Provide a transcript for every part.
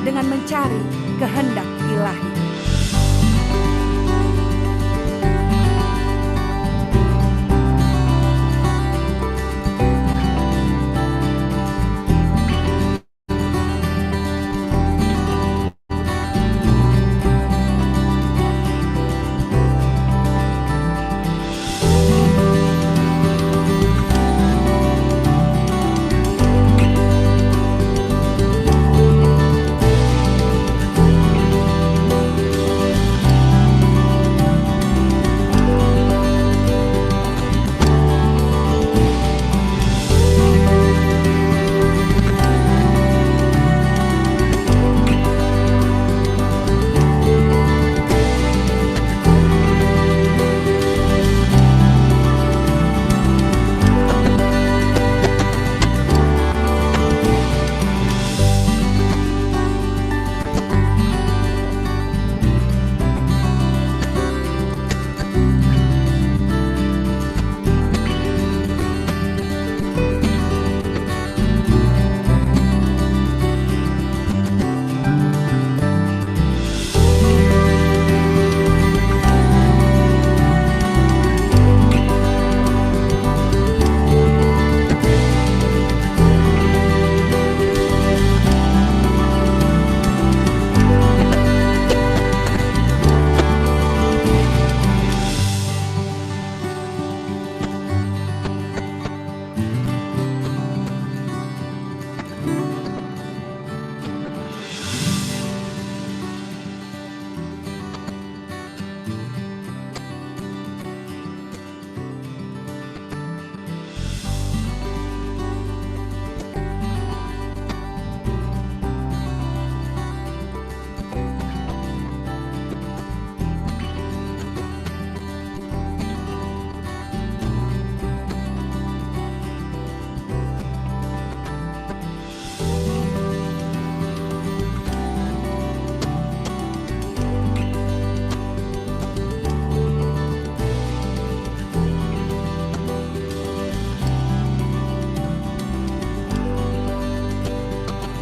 dengan mencari kehendak ilahi.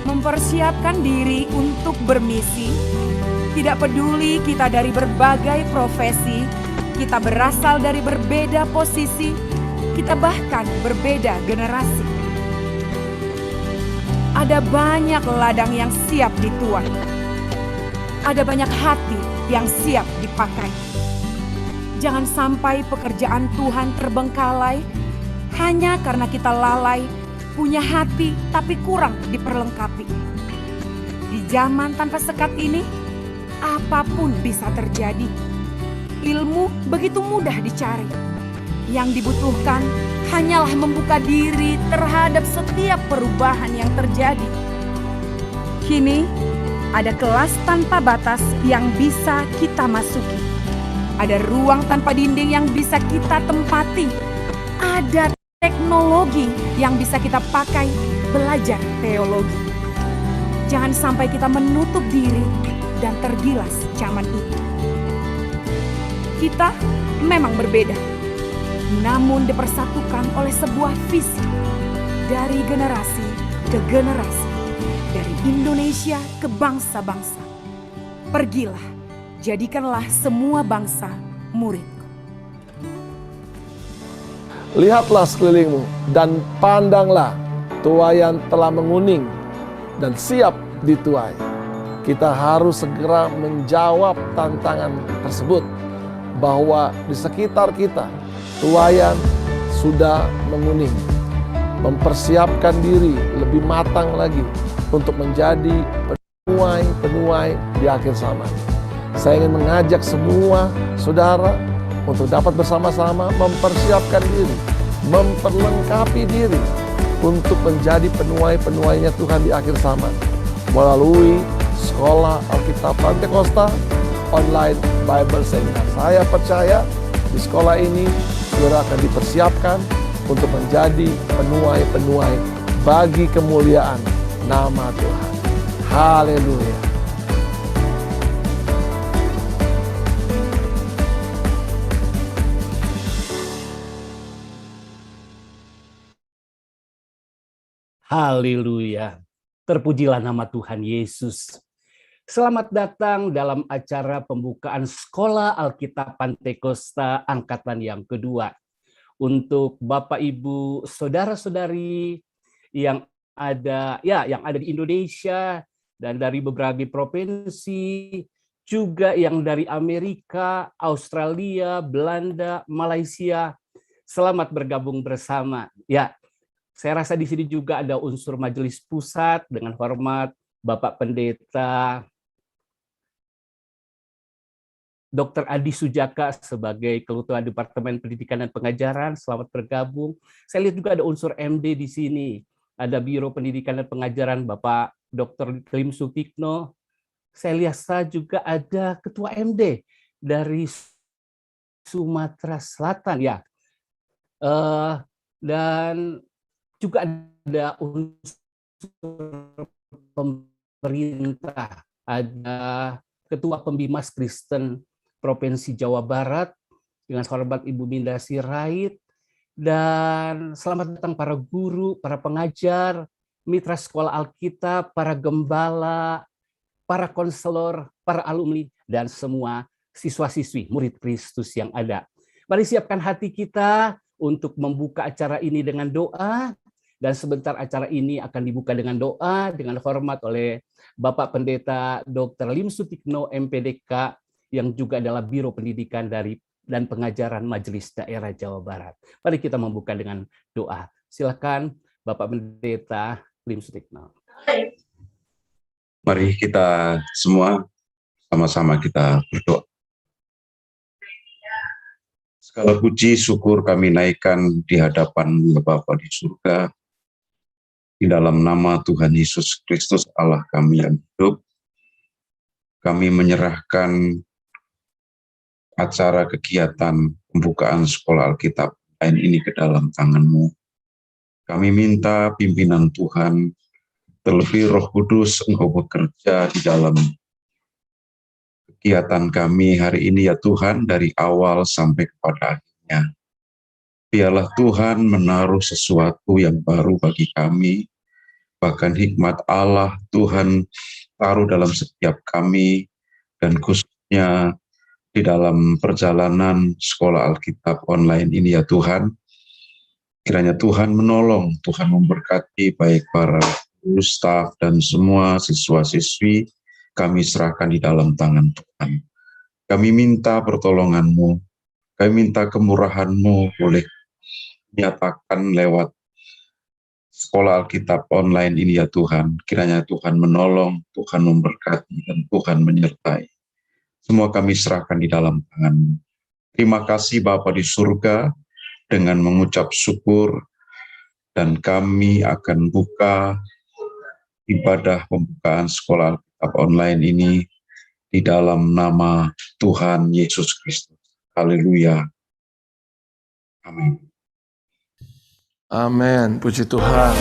Mempersiapkan diri untuk bermisi, tidak peduli kita dari berbagai profesi, kita berasal dari berbeda posisi, kita bahkan berbeda generasi. Ada banyak ladang yang siap dituai, ada banyak hati yang siap dipakai. Jangan sampai pekerjaan Tuhan terbengkalai hanya karena kita lalai, punya hati tapi kurang diperlengkapi. Di zaman tanpa sekat ini, apapun bisa terjadi. Ilmu begitu mudah dicari. Yang dibutuhkan hanyalah membuka diri terhadap setiap perubahan yang terjadi. Kini, ada kelas tanpa batas yang bisa kita masuki. Ada ruang tanpa dinding yang bisa kita tempati. Ada teknologi yang bisa kita pakai belajar teologi. Jangan sampai kita menutup diri dan tergilas zaman ini. Kita memang berbeda, namun dipersatukan oleh sebuah visi dari generasi ke generasi, dari Indonesia ke bangsa-bangsa. Pergilah, jadikanlah semua bangsa murid. Lihatlah sekelilingmu dan pandanglah tuaian telah menguning dan siap dituai. Kita harus segera menjawab tantangan tersebut bahwa di sekitar kita tuaian sudah menguning. Mempersiapkan diri lebih matang lagi untuk menjadi penuai di akhir zaman. Saya ingin mengajak semua saudara untuk dapat bersama-sama mempersiapkan diri, memperlengkapi diri untuk menjadi penuai-penuainya Tuhan di akhir zaman melalui Sekolah Alkitab Pantekosta Online Bible Seminar. Saya percaya di sekolah ini saudara akan dipersiapkan untuk menjadi penuai-penuai bagi kemuliaan nama Tuhan. Haleluya. Haleluya. Terpujilah nama Tuhan Yesus. Selamat datang dalam acara pembukaan Sekolah Alkitab Pantekosta angkatan yang kedua. Untuk Bapak Ibu, saudara-saudari yang ada di Indonesia dan dari beberapa provinsi, juga yang dari Amerika, Australia, Belanda, Malaysia. Selamat bergabung bersama. Ya, saya rasa di sini juga ada unsur majelis pusat dengan hormat Bapak Pendeta Dr. Adi Sujaka sebagai Ketua Departemen Pendidikan dan Pengajaran, selamat bergabung. Saya lihat juga ada unsur MD di sini. Ada Biro Pendidikan dan Pengajaran Bapak Dr. Lim Sutikno. Saya lihat juga ada Ketua MD dari Sumatera Selatan ya. Dan juga ada unsur pemerintah, ada Ketua Pembimas Kristen Provinsi Jawa Barat, dengan hormat Ibu Minda Sirait, dan selamat datang para guru, para pengajar, mitra sekolah Alkitab, para gembala, para konselor, para alumni, dan semua siswa-siswi, murid Kristus yang ada. Mari siapkan hati kita untuk membuka acara ini dengan doa, dan sebentar acara ini akan dibuka dengan doa, dengan hormat oleh Bapak Pendeta Dr. Lim Sutikno, MPDK, yang juga adalah Biro Pendidikan dan Pengajaran Majelis Daerah Jawa Barat. Mari kita membuka dengan doa. Silakan Bapak Pendeta Lim Sutikno. Mari kita semua sama-sama kita berdoa. Segala puji syukur kami naikkan di hadapan Bapa di surga, di dalam nama Tuhan Yesus Kristus Allah kami yang hidup. Kami menyerahkan acara kegiatan pembukaan Sekolah Alkitab ini ke dalam tangan-Mu. Kami minta pimpinan Tuhan, terlebih Roh Kudus, Engkau bekerja di dalam kegiatan kami hari ini ya Tuhan, dari awal sampai kepada akhirnya. Biarlah Tuhan menaruh sesuatu yang baru bagi kami, bahkan hikmat Allah Tuhan taruh dalam setiap kami, dan khususnya di dalam perjalanan Sekolah Alkitab online ini ya Tuhan. Kiranya Tuhan menolong, Tuhan memberkati baik para guru, staf, dan semua siswa-siswi, kami serahkan di dalam tangan Tuhan. Kami minta pertolongan-Mu, kami minta kemurahan-Mu boleh nyatakan lewat Sekolah Alkitab online ini ya Tuhan. Kiranya Tuhan menolong, Tuhan memberkati, dan Tuhan menyertai. Semua kami serahkan di dalam tangan-Mu. Terima kasih Bapa di surga, dengan mengucap syukur, dan kami akan buka ibadah pembukaan Sekolah Alkitab online ini di dalam nama Tuhan Yesus Kristus. Haleluya. Amin. Amin, puji Tuhan.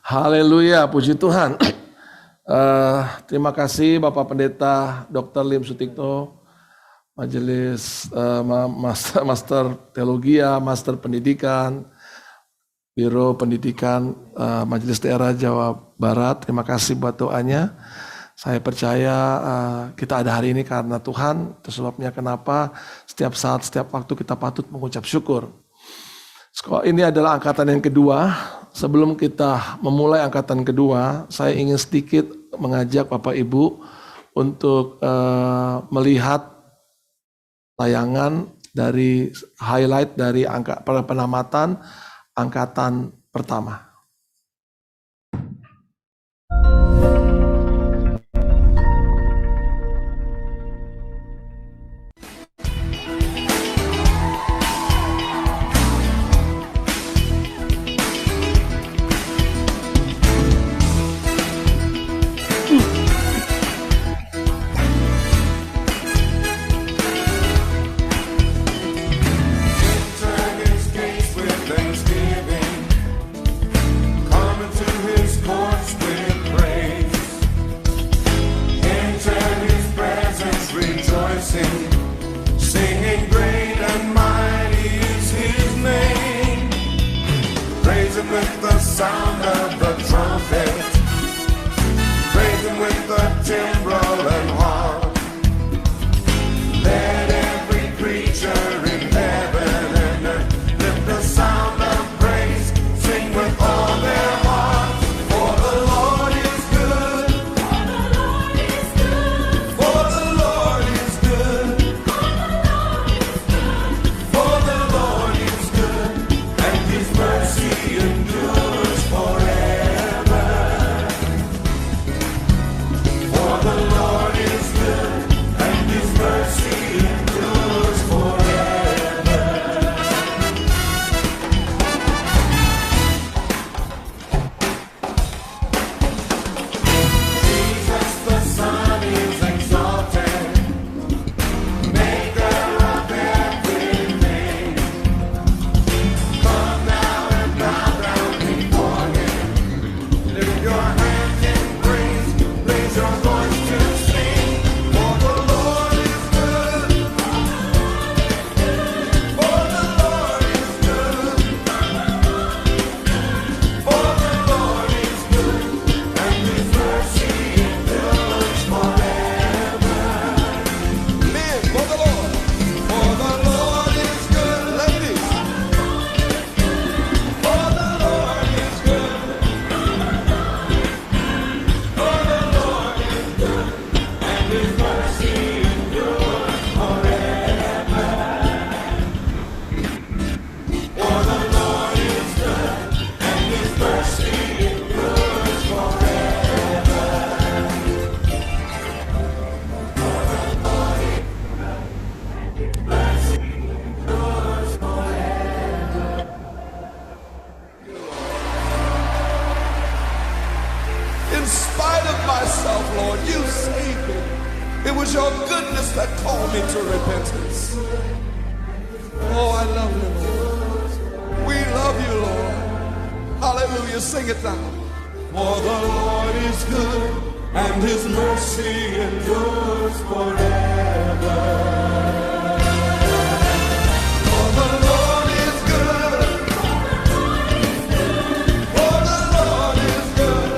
Haleluya, puji Tuhan. Terima kasih Bapak Pendeta Dr. Lim Sutikno, Majelis Master Teologia, Master Pendidikan, Biro Pendidikan Majelis Daerah Jawa Barat. Terima kasih buat doanya. Saya percaya kita ada hari ini karena Tuhan. Itu sebabnya kenapa setiap saat, setiap waktu kita patut mengucap syukur. Sekolah ini adalah angkatan yang kedua. Sebelum kita memulai angkatan kedua, saya ingin sedikit mengajak Bapak Ibu untuk melihat tayangan dari highlight dari penamatan angkatan pertama. sing, singing great and mighty is his name. Praise him with the sound of the trumpet, praise him with the timbrel and harp. Let every creature in heaven and earth lift the sound of praise, sing with all their hearts. For the Lord is good, for the Lord is good, for the Lord is good, and his mercy endures forever. For the Lord is good, and his mercy endures forever. Jesus the Son is exalted, maker of everything. Come now and bow down before him. Lift your hands in praise, raise your voice to sing. For the Lord is good, for the Lord is good, for the Lord is good, and his mercy endures forever. Live for the Lord is good, ladies. For the Lord is good, for the Lord is good, and his mercy endures forever. For the Lord is good, and his mercy endures forever. In spite of myself, Lord, you saved me. It was your goodness that called me to repentance. Oh, I love you, Lord. We love you, Lord. Hallelujah. Sing it now. For the Lord is good, and his mercy endures forever. For the Lord is good, for the Lord is good,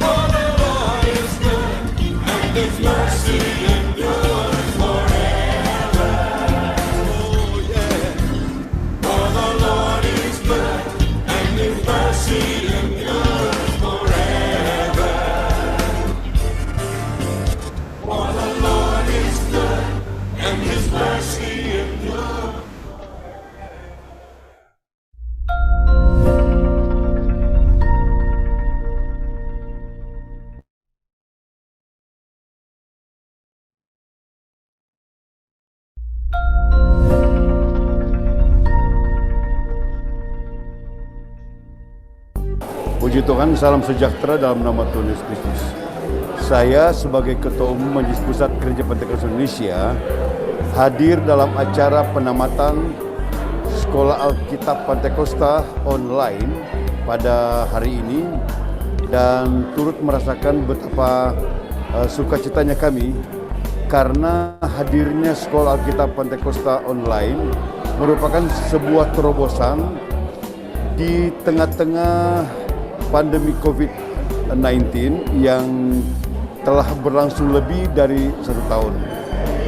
for the Lord is good, and his mercy endures forever. Oh yeah. For the Lord is good, and his mercy endures forever. For the Lord is good, and his mercy endures. Puji Tuhan, salam sejahtera dalam nama Tuhan Yesus Kristus. Saya sebagai Ketua Umum Majelis Pusat Gereja Pentakosta Indonesia hadir dalam acara penamatan Sekolah Alkitab Pentakosta online pada hari ini dan turut merasakan betapa sukacitanya kami karena hadirnya Sekolah Alkitab Pentakosta online merupakan sebuah terobosan di tengah-tengah pandemi COVID-19 yang telah berlangsung lebih dari 1 tahun.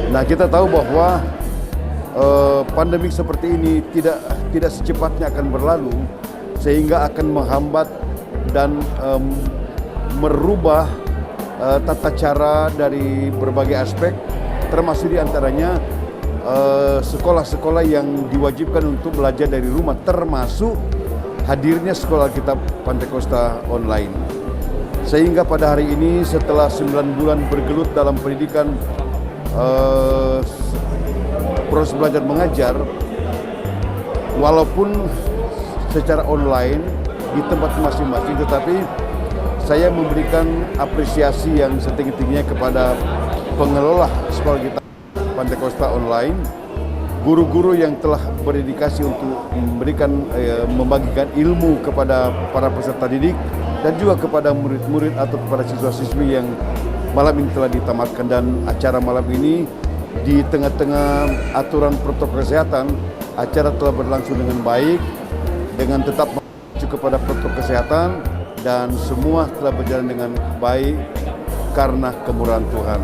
Nah, kita tahu bahwa pandemi seperti ini tidak secepatnya akan berlalu, sehingga akan menghambat dan merubah tata cara dari berbagai aspek, termasuk diantaranya sekolah-sekolah yang diwajibkan untuk belajar dari rumah, termasuk hadirnya Sekolah Alkitab Pentakosta online. Sehingga pada hari ini setelah 9 bulan bergelut dalam pendidikan proses belajar mengajar, walaupun secara online di tempat masing-masing, tetapi saya memberikan apresiasi yang setinggi-tingginya kepada pengelola Sekolah Alkitab Pentakosta online, guru-guru yang telah berdedikasi untuk membagikan ilmu kepada para peserta didik, dan juga kepada murid-murid atau kepada siswa-siswi yang malam ini telah ditamatkan. Dan acara malam ini di tengah-tengah aturan protokol kesehatan, acara telah berlangsung dengan baik, dengan tetap mengacu kepada protokol kesehatan, dan semua telah berjalan dengan baik karena kemurahan Tuhan.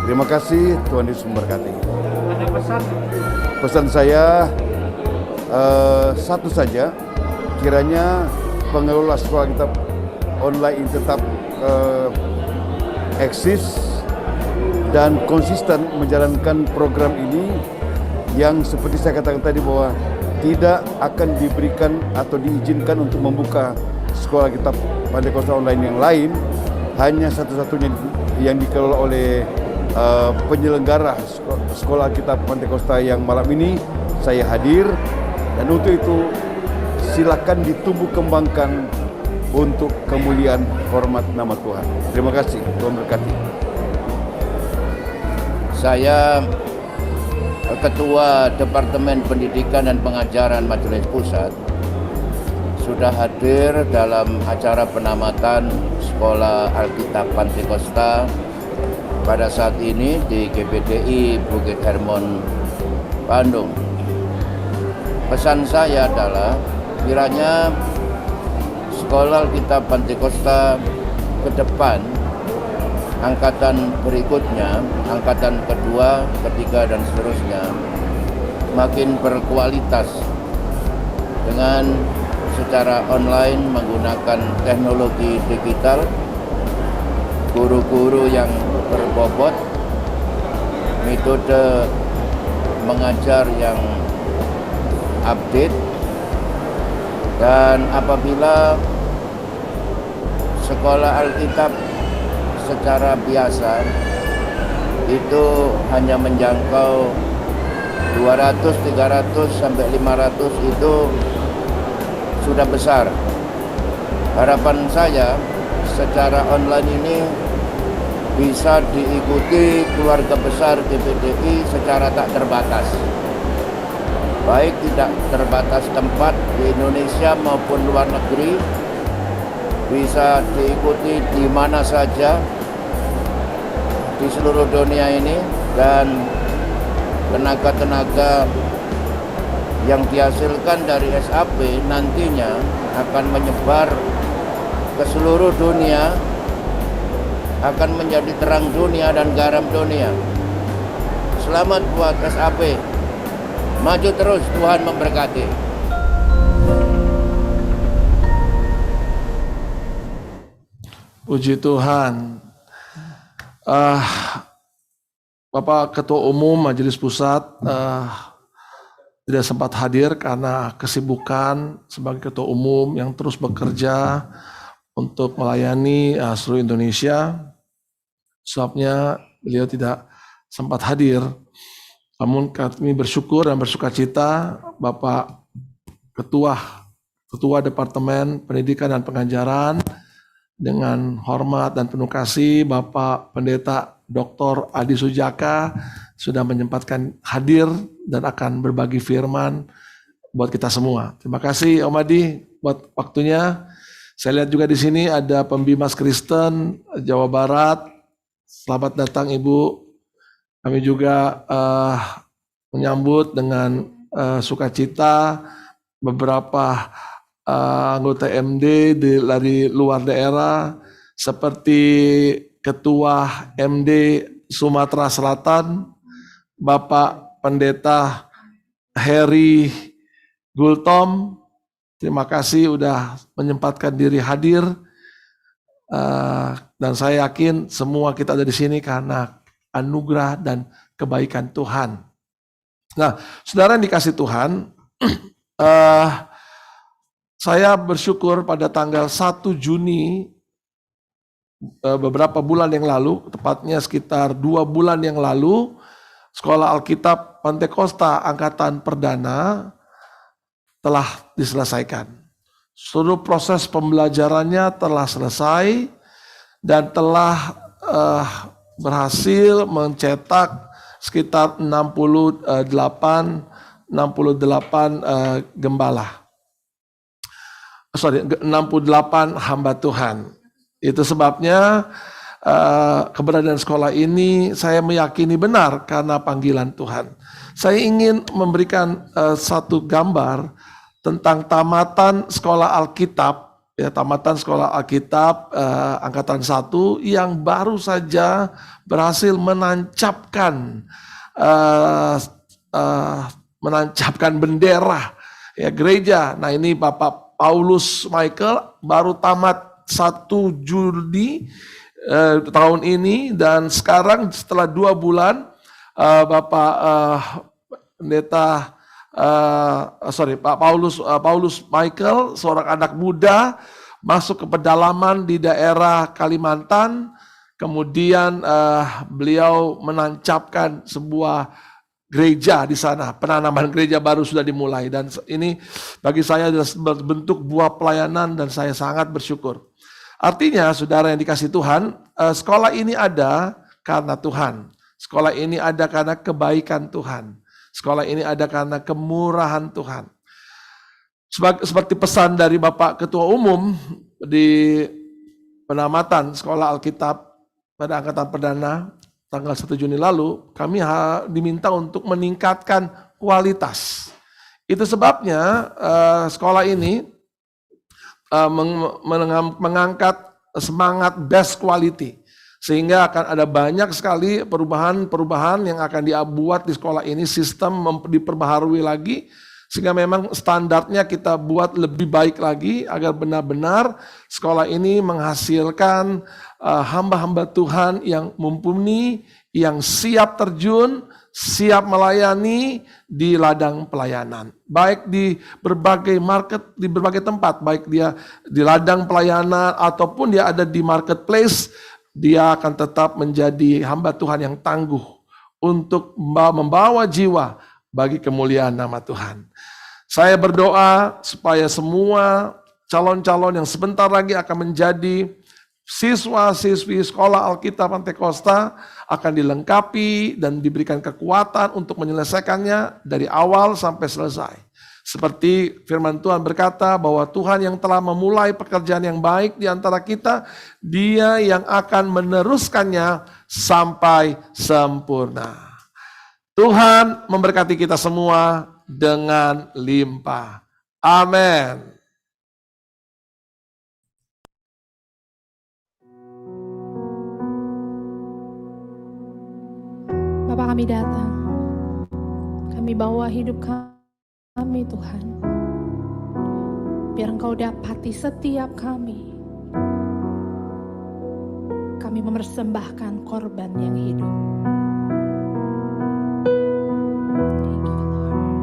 Terima kasih, Tuhan Yesus memberkati. Ada pesan? Pesan saya satu saja, kiranya pengelola sekolah kita online ini tetap eksis dan konsisten menjalankan program ini yang seperti saya katakan tadi bahwa tidak akan diberikan atau diizinkan untuk membuka sekolah kita Pantekosta online yang lain, hanya satu-satunya yang dikelola oleh penyelenggara sekolah kita Pantekosta yang malam ini saya hadir, dan untuk itu silakan ditumbuh kembangkan untuk kemuliaan hormat nama Tuhan. Terima kasih, Tuhan berkati. Saya Ketua Departemen Pendidikan dan Pengajaran Majelis Pusat sudah hadir dalam acara penamatan Sekolah Alkitab Pantekosta pada saat ini di GPDI Bukit Hermon, Bandung. Pesan saya adalah kiranya Sekolah Alkitab Pantekosta ke depan, angkatan berikutnya, angkatan kedua, ketiga, dan seterusnya, makin berkualitas dengan secara online menggunakan teknologi digital, guru-guru yang berbobot, metode mengajar yang update, dan apabila sekolah Alkitab secara biasa itu hanya menjangkau 200, 300 sampai 500, itu sudah besar. Harapan saya secara online ini bisa diikuti keluarga besar GPDI secara tak terbatas. Baik tidak terbatas tempat di Indonesia maupun luar negeri, bisa diikuti di mana saja di seluruh dunia ini, dan tenaga-tenaga yang dihasilkan dari SAP nantinya akan menyebar ke seluruh dunia, akan menjadi terang dunia dan garam dunia. Selamat buat SAP, maju terus, Tuhan memberkati. Puji Tuhan. Bapak Ketua Umum Majelis Pusat tidak sempat hadir karena kesibukan sebagai Ketua Umum yang terus bekerja untuk melayani seluruh Indonesia. Sebabnya beliau tidak sempat hadir. Namun kami bersyukur dan bersukacita Bapak Ketua Departemen Pendidikan dan Pengajaran, dengan hormat dan penuh kasih Bapak Pendeta Dr. Adi Sujaka sudah menyempatkan hadir dan akan berbagi firman buat kita semua. Terima kasih Om Adi buat waktunya. Saya lihat juga di sini ada Pembimas Kristen Jawa Barat. Selamat datang Ibu. Kami juga menyambut dengan sukacita beberapa anggota MD dari luar daerah seperti Ketua MD Sumatera Selatan, Bapak Pendeta Heri Gultom. Terima kasih sudah menyempatkan diri hadir, dan saya yakin semua kita ada di sini karena anugerah dan kebaikan Tuhan. Nah, saudara yang dikasih Tuhan, saya bersyukur pada tanggal 1 Juni beberapa bulan yang lalu, tepatnya sekitar 2 bulan yang lalu, Sekolah Alkitab Pantekosta Angkatan Perdana telah diselesaikan. Seluruh proses pembelajarannya telah selesai dan telah berhasil mencetak sekitar 68 gembala. 68 hamba Tuhan. Itu sebabnya keberadaan sekolah ini saya meyakini benar karena panggilan Tuhan. Saya ingin memberikan satu gambar tentang tamatan sekolah Alkitab, ya, tamatan sekolah Alkitab angkatan 1 yang baru saja berhasil menancapkan bendera, ya, gereja. Nah, ini Bapak Paulus Michael baru tamat 1 Juli tahun ini, dan sekarang setelah 2 bulan Bapak Pendeta Pak Paulus Michael, seorang anak muda, masuk ke pedalaman di daerah Kalimantan. Kemudian beliau menancapkan sebuah gereja di sana. Penanaman gereja baru sudah dimulai, dan ini bagi saya adalah bentuk buah pelayanan, dan saya sangat bersyukur. Artinya, saudara yang dikasih Tuhan, sekolah ini ada karena Tuhan. Sekolah ini ada karena kebaikan Tuhan. Sekolah ini ada karena kemurahan Tuhan. Seperti pesan dari Bapak Ketua Umum di penamatan sekolah Alkitab pada angkatan perdana tanggal 1 Juni lalu, kami diminta untuk meningkatkan kualitas. Itu sebabnya sekolah ini mengangkat semangat best quality, sehingga akan ada banyak sekali perubahan yang akan dibuat di sekolah ini. Sistem diperbaharui lagi, sehingga memang standarnya kita buat lebih baik lagi, agar benar-benar sekolah ini menghasilkan hamba-hamba Tuhan yang mumpuni, yang siap terjun, siap melayani di ladang pelayanan. Baik di berbagai market, di berbagai tempat, baik dia di ladang pelayanan ataupun dia ada di marketplace, dia akan tetap menjadi hamba Tuhan yang tangguh untuk membawa jiwa bagi kemuliaan nama Tuhan. Saya berdoa supaya semua calon-calon yang sebentar lagi akan menjadi siswa-siswi sekolah Alkitab Pantekosta akan dilengkapi dan diberikan kekuatan untuk menyelesaikannya dari awal sampai selesai. Seperti firman Tuhan berkata bahwa Tuhan yang telah memulai pekerjaan yang baik di antara kita, Dia yang akan meneruskannya sampai sempurna. Tuhan memberkati kita semua dengan limpah. Amin. Bapak, kami datang, kami bawa hidup kami Tuhan, biar Engkau dapati setiap kami mempersembahkan korban yang hidup. Thank you Lord,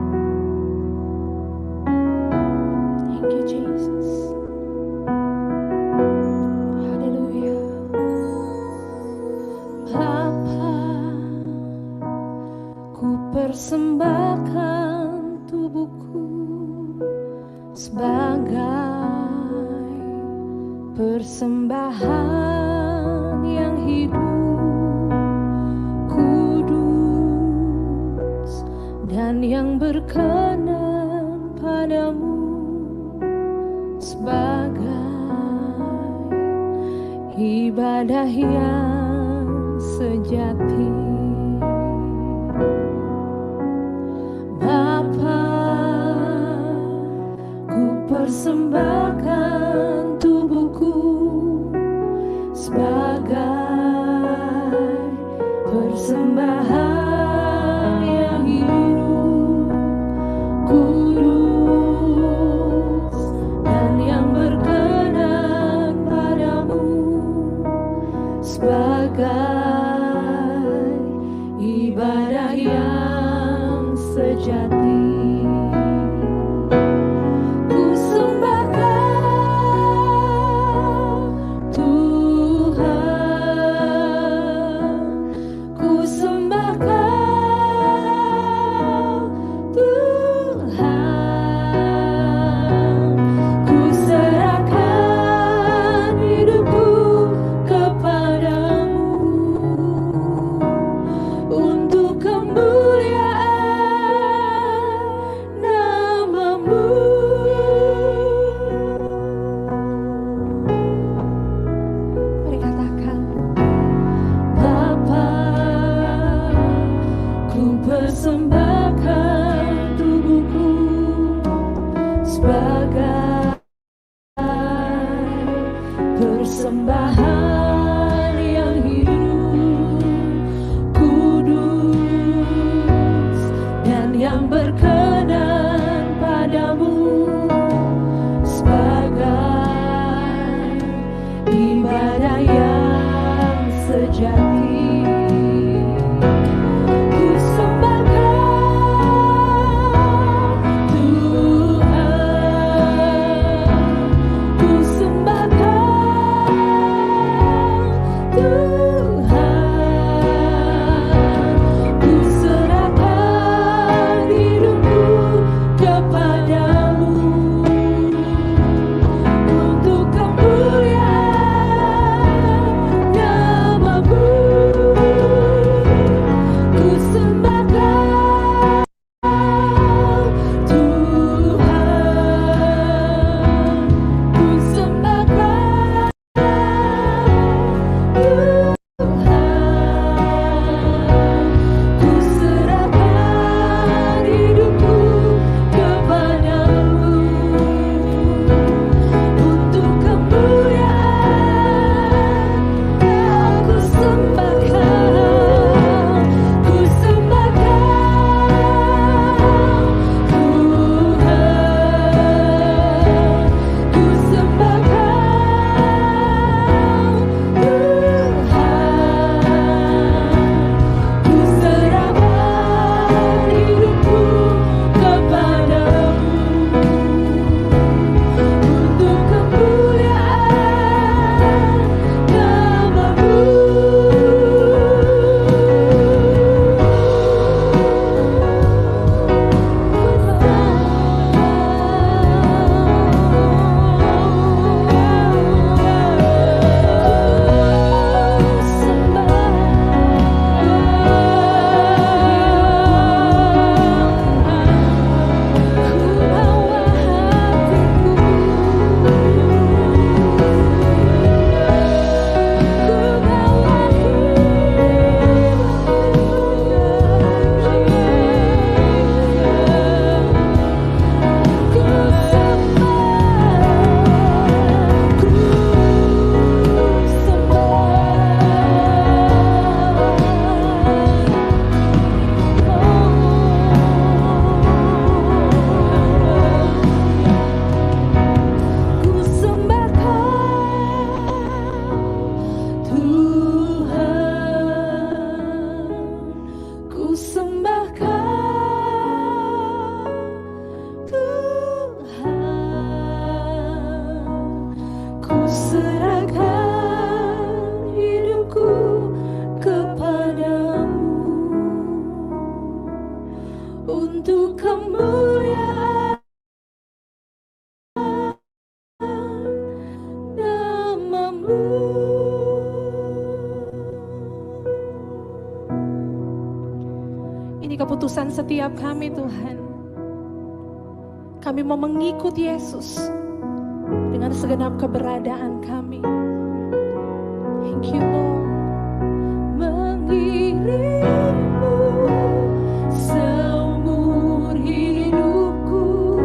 thank you Jesus, haleluya. Bapa, ku persembahkan tubuhku sebagai persembahan yang hidup, kudus, dan yang berkenan padamu, sebagai ibadah yang sejati. Bapa, ku persembahkan tubuhku sebagai persembahan yang hidup, kudus, dan yang berkenan padamu, sebagai ibadah yang sejati. Ku sembahkan Tuhan, ku sembahkan Ku sembah keputusan setiap kami, Tuhan. Kami mau mengikut Yesus dengan segenap keberadaan kami. Thank you, Lord. Mengiringmu seumur hidupku,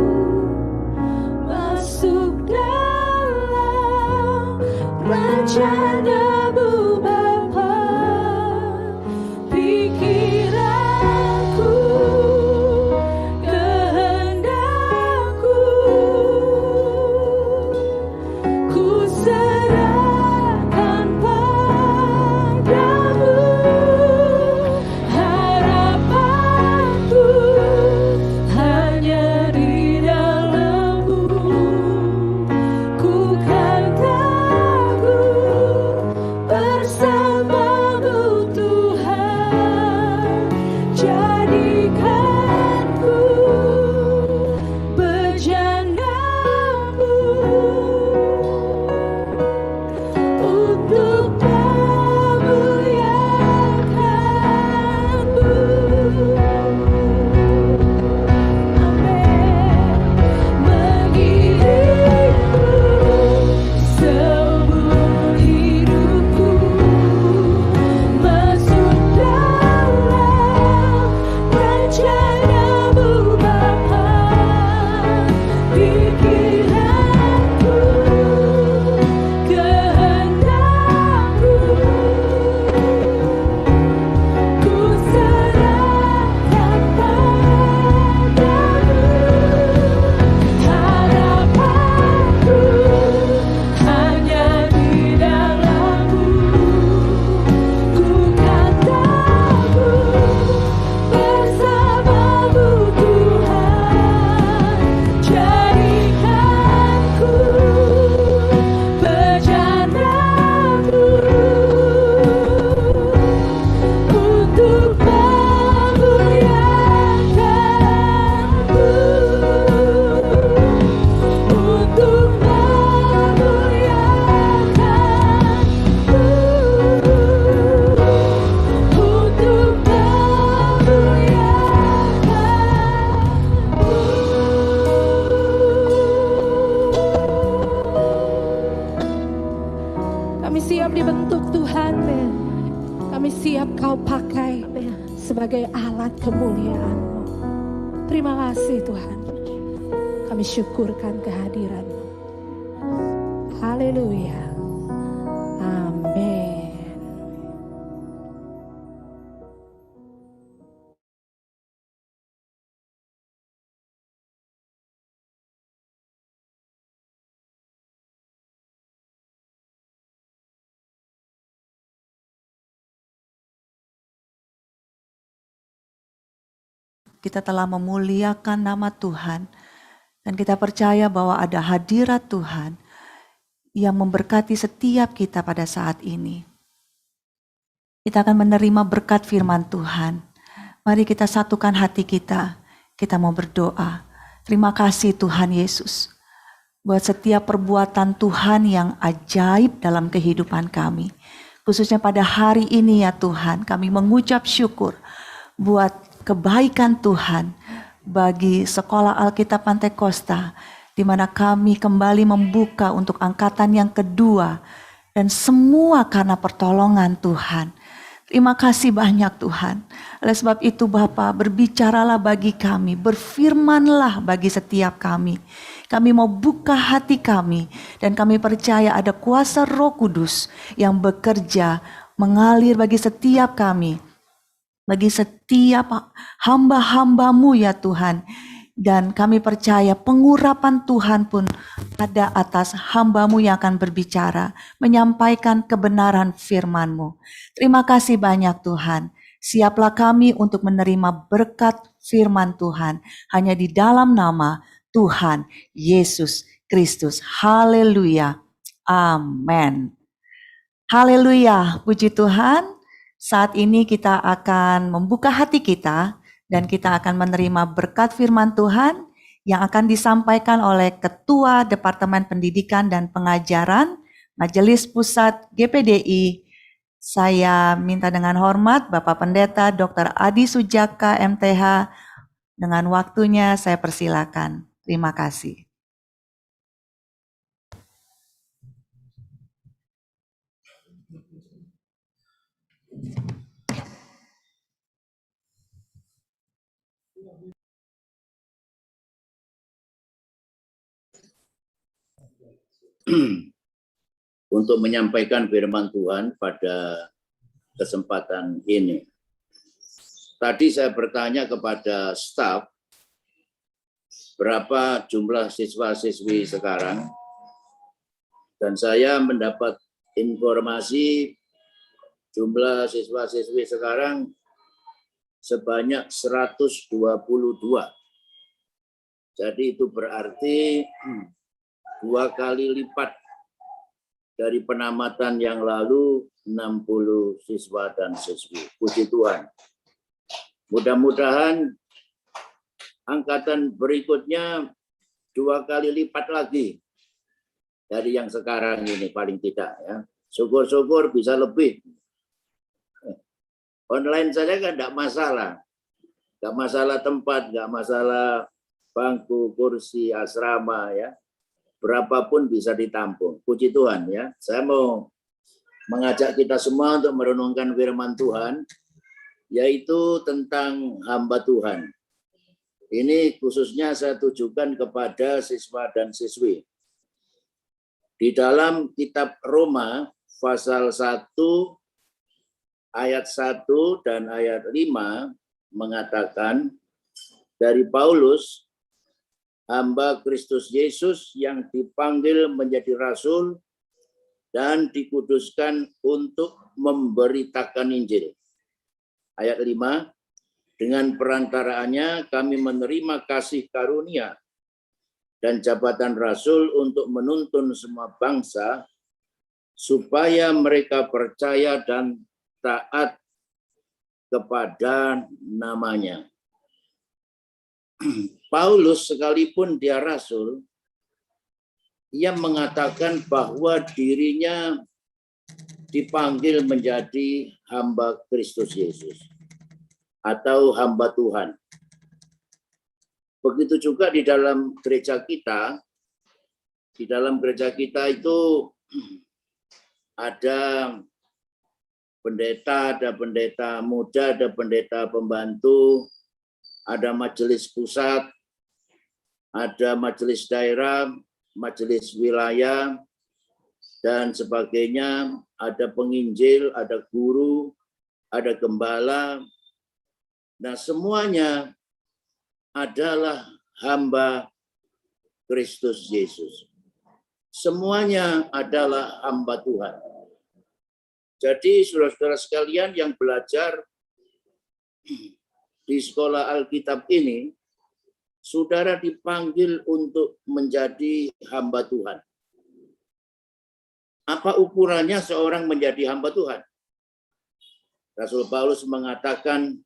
masuk dalam rencana-Mu Bapa. Pikiranku, kehendakku, ku serahkan padamu. siap Kau pakai sebagai alat kemuliaan-Mu. Terima kasih Tuhan. Kami syukurkan kehadiran-Mu. Haleluya. Amin. Kita telah memuliakan nama Tuhan dan kita percaya bahwa ada hadirat Tuhan yang memberkati setiap kita pada saat ini. Kita akan menerima berkat firman Tuhan. Mari kita satukan hati kita. Kita mau berdoa. Terima kasih Tuhan Yesus buat setiap perbuatan Tuhan yang ajaib dalam kehidupan kami. Khususnya pada hari ini ya Tuhan, kami mengucap syukur buat kebaikan Tuhan bagi Sekolah Alkitab Pantekosta, di mana kami kembali membuka untuk angkatan yang kedua, dan semua karena pertolongan Tuhan. Terima kasih banyak Tuhan. Oleh sebab itu Bapa, berbicaralah bagi kami, berfirmanlah bagi setiap kami. Kami mau buka hati kami, dan kami percaya ada kuasa Roh Kudus yang bekerja, mengalir bagi setiap kami, bagi setiap hamba-hamba-Mu ya Tuhan. Dan kami percaya pengurapan Tuhan pun ada atas hamba-Mu yang akan berbicara, menyampaikan kebenaran firman-Mu. Terima kasih banyak Tuhan. Siaplah kami untuk menerima berkat firman Tuhan hanya di dalam nama Tuhan Yesus Kristus. Haleluya. Amin. Haleluya. Puji Tuhan. Saat ini kita akan membuka hati kita dan kita akan menerima berkat firman Tuhan yang akan disampaikan oleh Ketua Departemen Pendidikan dan Pengajaran Majelis Pusat GPDI. Saya minta dengan hormat Bapak Pendeta Dr. Adi Sujaka MTH, dengan waktunya saya persilakan. Terima kasih. Untuk menyampaikan firman Tuhan pada kesempatan ini. Tadi saya bertanya kepada staf, berapa jumlah siswa-siswi sekarang, dan saya mendapat informasi jumlah siswa-siswi sekarang sebanyak 122. Jadi itu berarti 2 kali lipat dari penamatan yang lalu, 60 siswa dan siswi. Puji Tuhan. Mudah-mudahan angkatan berikutnya 2 kali lipat lagi dari yang sekarang ini, paling tidak ya. Syukur-syukur bisa lebih. Online saja kan enggak masalah. Enggak masalah tempat, enggak masalah bangku, kursi, asrama ya. Berapapun bisa ditampung. Puji Tuhan ya. Saya mau mengajak kita semua untuk merenungkan firman Tuhan, yaitu tentang hamba Tuhan. Ini khususnya saya tujukan kepada siswa dan siswi. Di dalam kitab Roma pasal 1 ayat 1 dan ayat 5 mengatakan, dari Paulus, hamba Kristus Yesus yang dipanggil menjadi rasul dan dikuduskan untuk memberitakan Injil. Ayat 5, dengan perantaraannya kami menerima kasih karunia dan jabatan rasul untuk menuntun semua bangsa supaya mereka percaya dan taat kepada namanya. Paulus sekalipun dia rasul, ia mengatakan bahwa dirinya dipanggil menjadi hamba Kristus Yesus atau hamba Tuhan. Begitu juga di dalam gereja kita. Di dalam gereja kita itu ada pendeta, ada pendeta muda, ada pendeta pembantu, ada majelis pusat, ada majelis daerah, majelis wilayah, dan sebagainya, ada penginjil, ada guru, ada gembala. Nah, semuanya adalah hamba Kristus Yesus. Semuanya adalah hamba Tuhan. Jadi saudara-saudara sekalian yang belajar di sekolah Alkitab ini, saudara dipanggil untuk menjadi hamba Tuhan. Apa ukurannya seorang menjadi hamba Tuhan? Rasul Paulus mengatakan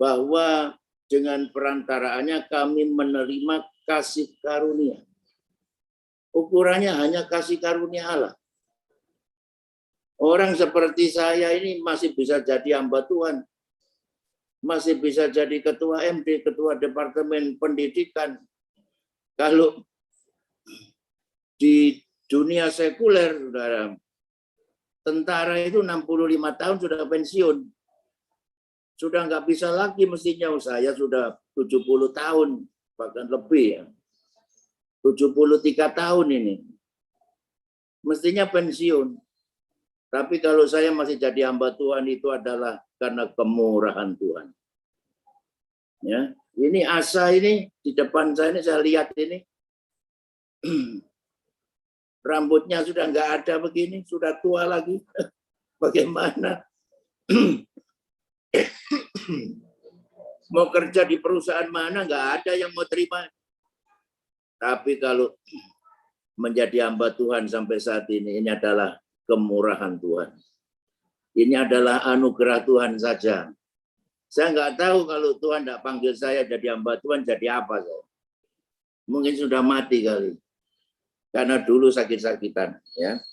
bahwa dengan perantaraannya kami menerima kasih karunia. Ukurannya hanya kasih karunia Allah. Orang seperti saya ini masih bisa jadi hamba Tuhan. Masih bisa jadi ketua MD, ketua Departemen Pendidikan. Kalau di dunia sekuler, saudara, tentara itu 65 tahun sudah pensiun. Sudah nggak bisa lagi mestinya. Saya sudah 70 tahun, bahkan lebih ya. 73 tahun ini. Mestinya pensiun. Tapi kalau saya masih jadi hamba Tuhan itu adalah karena kemurahan Tuhan. Ya, ini Asa ini di depan saya ini saya lihat ini. Rambutnya sudah nggak ada begini, sudah tua lagi. Bagaimana? Mau kerja di perusahaan mana, nggak ada yang mau terima. Tapi kalau menjadi hamba Tuhan sampai saat ini adalah kemurahan Tuhan. Ini adalah anugerah Tuhan saja. Saya nggak tahu kalau Tuhan tidak panggil saya jadi hamba Tuhan, jadi apa saya? Mungkin sudah mati kali. Karena dulu sakit-sakitan. Ya.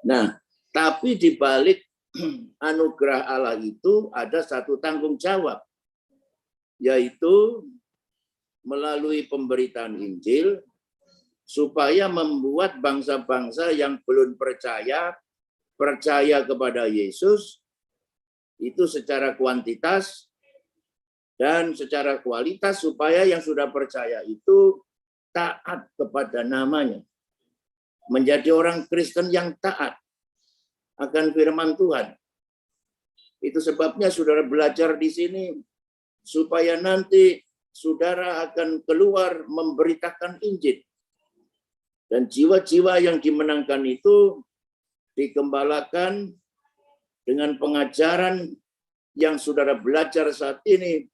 Nah, tapi di balik anugerah Allah itu ada satu tanggung jawab. Yaitu melalui pemberitaan Injil, supaya membuat bangsa-bangsa yang belum percaya kepada Yesus, itu secara kuantitas dan secara kualitas, supaya yang sudah percaya itu taat kepada namanya. Menjadi orang Kristen yang taat akan firman Tuhan. Itu sebabnya saudara belajar di sini, supaya nanti saudara akan keluar memberitakan Injil. Dan jiwa-jiwa yang dimenangkan itu dikembalakan dengan pengajaran yang saudara belajar saat ini,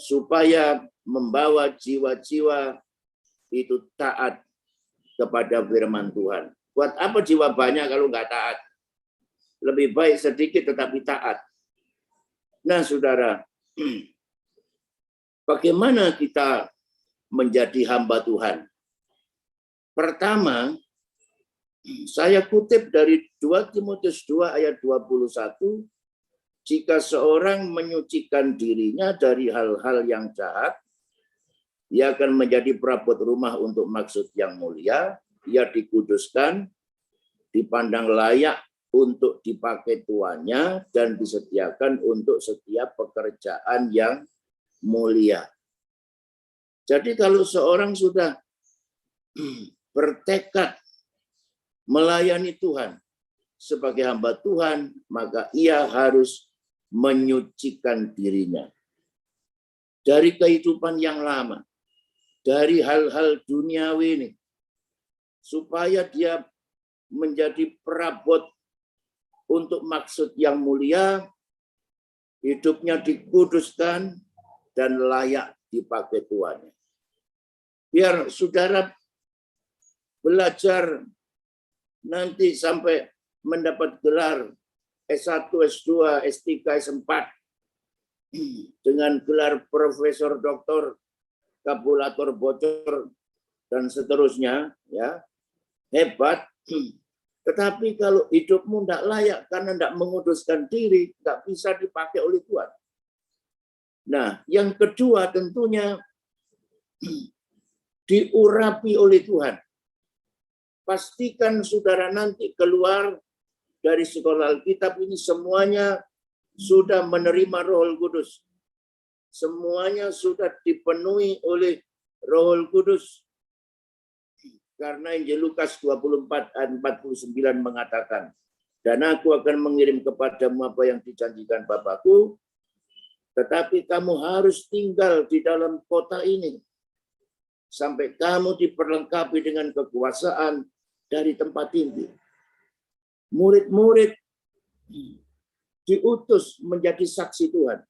supaya membawa jiwa-jiwa itu taat kepada firman Tuhan. Buat apa jiwa banyak kalau nggak taat? Lebih baik sedikit tetapi taat. Nah, saudara, bagaimana kita menjadi hamba Tuhan? Pertama, saya kutip dari 2 Timotius 2 ayat 21, jika seorang menyucikan dirinya dari hal-hal yang jahat, ia akan menjadi perabot rumah untuk maksud yang mulia, ia dikuduskan, dipandang layak untuk dipakai tuannya, dan disediakan untuk setiap pekerjaan yang mulia. Jadi kalau seorang sudah bertekad melayani Tuhan sebagai hamba Tuhan, maka ia harus menyucikan dirinya dari kehidupan yang lama, dari hal-hal duniawi ini, supaya dia menjadi perabot untuk maksud yang mulia, hidupnya dikuduskan dan layak dipakai Tuhan. Biar saudara belajar nanti sampai mendapat gelar S1, S2, S3, S4 dengan gelar profesor, doktor, kabulator bocor dan seterusnya, ya, hebat. Tetapi kalau hidupmu tidak layak karena tidak menguduskan diri, tidak bisa dipakai oleh Tuhan. Nah, yang kedua tentunya diurapi oleh Tuhan. Pastikan saudara nanti keluar dari sekolah Alkitab ini semuanya sudah menerima Roh Kudus. Semuanya sudah dipenuhi oleh Roh Kudus. Karena Injil Lukas 24 ayat 49 mengatakan, dan aku akan mengirim kepadamu apa yang dijanjikan Bapakku, tetapi kamu harus tinggal di dalam kota ini sampai kamu diperlengkapi dengan kekuasaan dari tempat tinggi. Murid-murid diutus menjadi saksi Tuhan.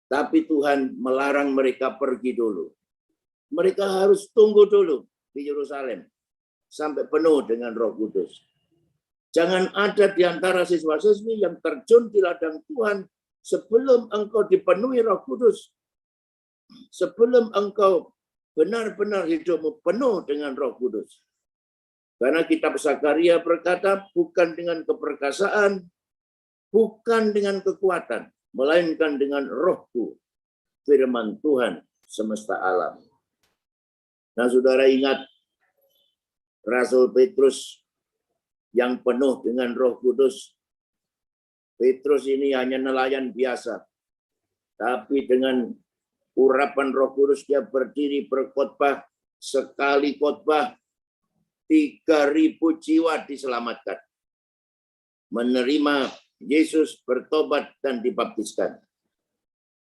Tapi Tuhan melarang mereka pergi dulu. Mereka harus tunggu dulu di Yerusalem sampai penuh dengan Roh Kudus. Jangan ada di antara siswa-siswi yang terjun di ladang Tuhan sebelum engkau dipenuhi Roh Kudus. Sebelum engkau benar-benar hidupmu penuh dengan Roh Kudus. Karena kitab Zakaria berkata, bukan dengan keperkasaan, bukan dengan kekuatan, melainkan dengan Rohku, firman Tuhan semesta alam. Nah, saudara ingat Rasul Petrus yang penuh dengan Roh Kudus. Petrus ini hanya nelayan biasa, tapi dengan urapan Roh Kudus dia berdiri berkhotbah. Sekali khotbah 3.000 jiwa diselamatkan, menerima Yesus, bertobat dan dibaptiskan.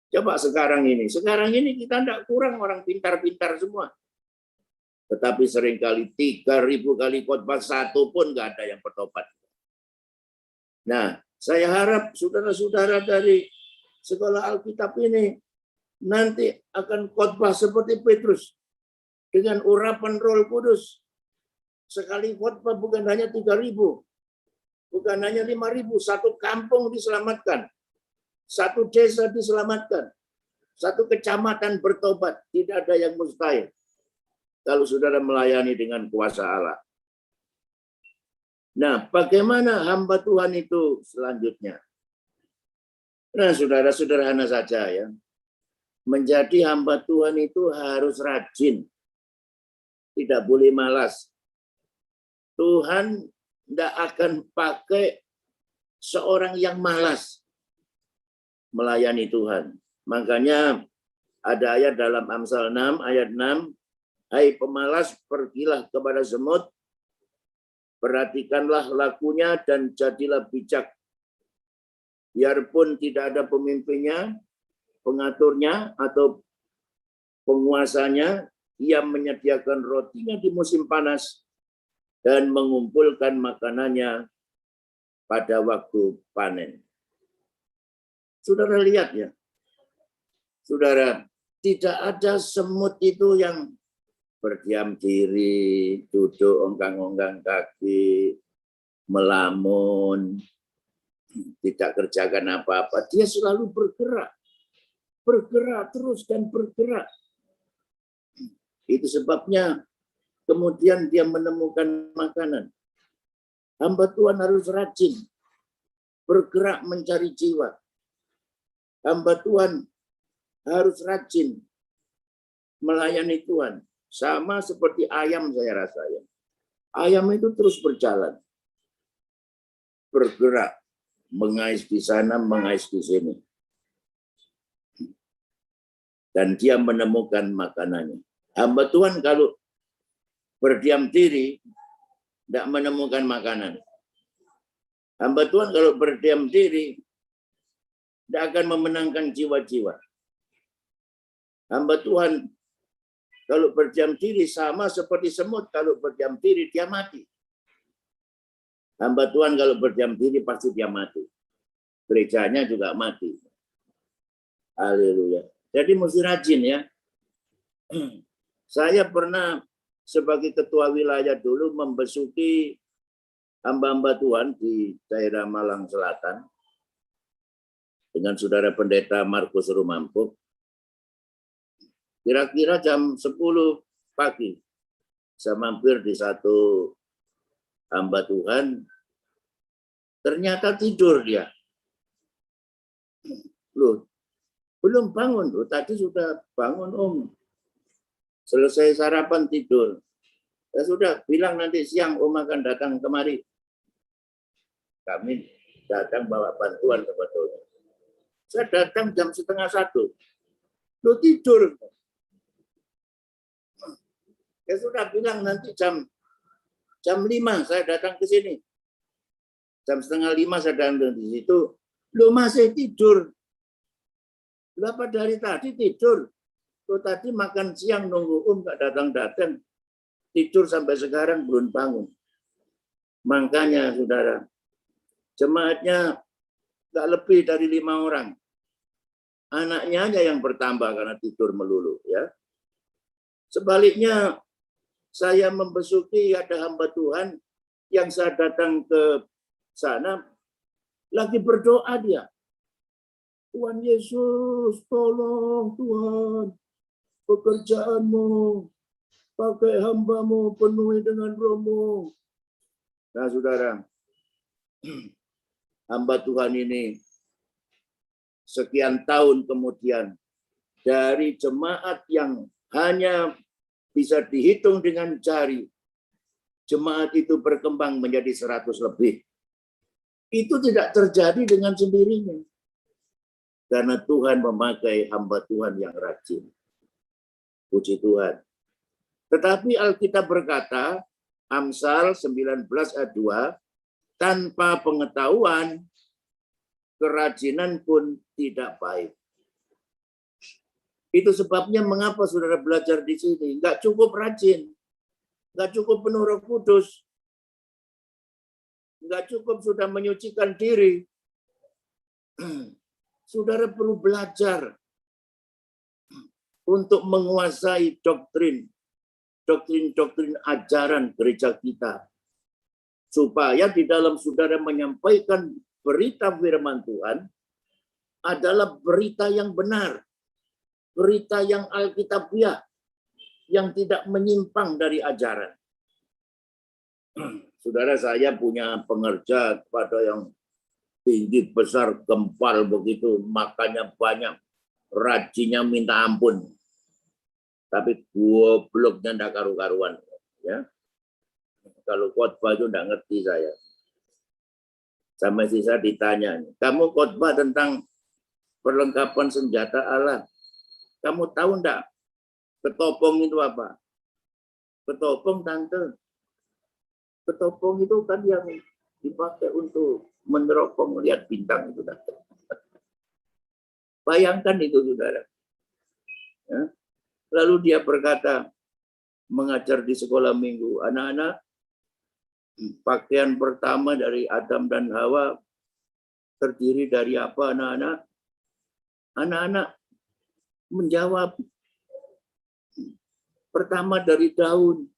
Coba sekarang ini kita tidak kurang orang pintar-pintar semua. Tetapi seringkali 3.000 kali khotbah, satu pun nggak ada yang bertobat. Nah, saya harap saudara-saudara dari sekolah Alkitab ini nanti akan khotbah seperti Petrus dengan urapan Roh Kudus. Sekali khotbah bukan hanya 3.000, bukan hanya 5.000, satu kampung diselamatkan, satu desa diselamatkan, satu kecamatan bertobat. Tidak ada yang mustahil kalau saudara melayani dengan kuasa Allah. Nah, bagaimana hamba Tuhan itu selanjutnya? Nah, saudara, sederhana saja ya. Menjadi hamba Tuhan itu harus rajin. Tidak boleh malas. Tuhan tidak akan pakai seorang yang malas melayani Tuhan. Makanya ada ayat dalam Amsal 6, ayat 6, hai pemalas, pergilah kepada semut, perhatikanlah lakunya dan jadilah bijak. Biarpun tidak ada pemimpinnya, pengaturnya, atau penguasanya, ia menyediakan rotinya di musim panas dan mengumpulkan makanannya pada waktu panen. Saudara lihat ya, saudara, tidak ada semut itu yang berdiam diri, duduk ongkang-ongkang kaki, melamun, tidak kerjakan apa-apa. Dia selalu bergerak, bergerak terus dan bergerak. Itu sebabnya kemudian dia menemukan makanan. Hamba Tuhan harus rajin, bergerak mencari jiwa. Hamba Tuhan harus rajin melayani Tuhan. Sama seperti ayam saya rasa ya. Ayam itu terus berjalan. Bergerak, mengais di sana, mengais di sini. Dan dia menemukan makanannya. Hamba Tuhan kalau berdiam diri, tidak menemukan makanan. Hamba Tuhan kalau berdiam diri, tidak akan memenangkan jiwa-jiwa. Hamba Tuhan kalau berdiam diri sama seperti semut, kalau berdiam diri dia mati. Hamba Tuhan kalau berdiam diri pasti dia mati. Gerejanya juga mati. Haleluya. Jadi mesti rajin ya. Saya pernah sebagai ketua wilayah dulu membesuki hamba-hamba Tuhan di daerah Malang Selatan dengan saudara pendeta Markus Rumampo. Kira-kira jam 10 pagi, saya mampir di satu hamba Tuhan, ternyata tidur dia. Loh, belum bangun. Loh, tadi sudah bangun Om. Selesai sarapan tidur. Ya sudah, bilang nanti siang Om akan datang kemari. Kami datang bawa bantuan sebetulnya. Saya datang jam 12:30. Lu tidur. Ya sudah bilang nanti jam 5 saya datang ke sini. Jam 4:30 saya datang di situ. Lu masih tidur. Berapa dari tadi tidur? Lu tadi makan siang nunggu nggak datang-datang. Tidur sampai sekarang belum bangun. Makanya saudara, jemaatnya nggak lebih dari 5 orang. Anaknya aja yang bertambah karena tidur melulu. Ya. Sebaliknya, saya membesuki ada hamba Tuhan yang saya datang ke sana, lagi berdoa dia. Tuhan Yesus, tolong Tuhan, pekerjaanmu, pakai hambamu, penuhi dengan rohmu. Nah saudara, hamba Tuhan ini sekian tahun kemudian, dari jemaat yang hanya bisa dihitung dengan jari, jemaat itu berkembang menjadi 100 lebih. Itu tidak terjadi dengan sendirinya. Karena Tuhan memakai hamba Tuhan yang rajin. Puji Tuhan. Tetapi Alkitab berkata, Amsal 19 ayat 2, tanpa pengetahuan, kerajinan pun tidak baik. Itu sebabnya mengapa saudara belajar di sini. Nggak cukup rajin. Nggak cukup penuh Roh Kudus. Nggak cukup sudah menyucikan diri. Saudara perlu belajar untuk menguasai doktrin ajaran gereja kita. Supaya di dalam saudara menyampaikan berita firman Tuhan adalah berita yang benar. Berita yang alkitabiah, yang tidak menyimpang dari ajaran. Saudara, saya punya pengerja pada yang tinggi, besar, gempal begitu, makannya banyak, rajinnya minta ampun. Tapi gobloknya ndak karu-karuan. Ya. Kalau khotbah itu ndak ngerti saya. Sama sisa ditanya, kamu khotbah tentang perlengkapan senjata Allah. Kamu tahu enggak ketopong itu apa? Ketopong, tante. Ketopong itu kan yang dipakai untuk meneropong lihat bintang itu, tante. Bayangkan itu, saudara. Ya. Lalu dia berkata, mengajar di sekolah minggu, anak-anak, pakaian pertama dari Adam dan Hawa terdiri dari apa, anak-anak? Anak-anak menjawab, pertama dari daun.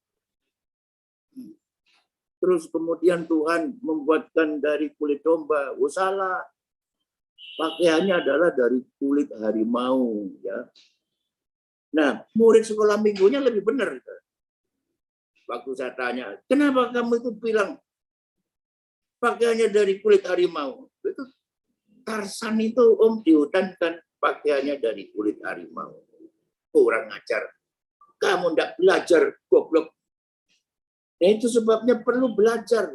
Terus kemudian Tuhan membuatkan dari kulit domba. Oh, salah. Pakaiannya adalah dari kulit harimau. Ya. Nah, murid sekolah minggunya lebih benar. Waktu saya tanya, kenapa kamu itu bilang pakaiannya dari kulit harimau? Itu Tarsan itu di hutan kan pakaiannya dari kulit harimau. Kurang ajar. Kamu ndak belajar, goblok. Nah, itu sebabnya perlu belajar.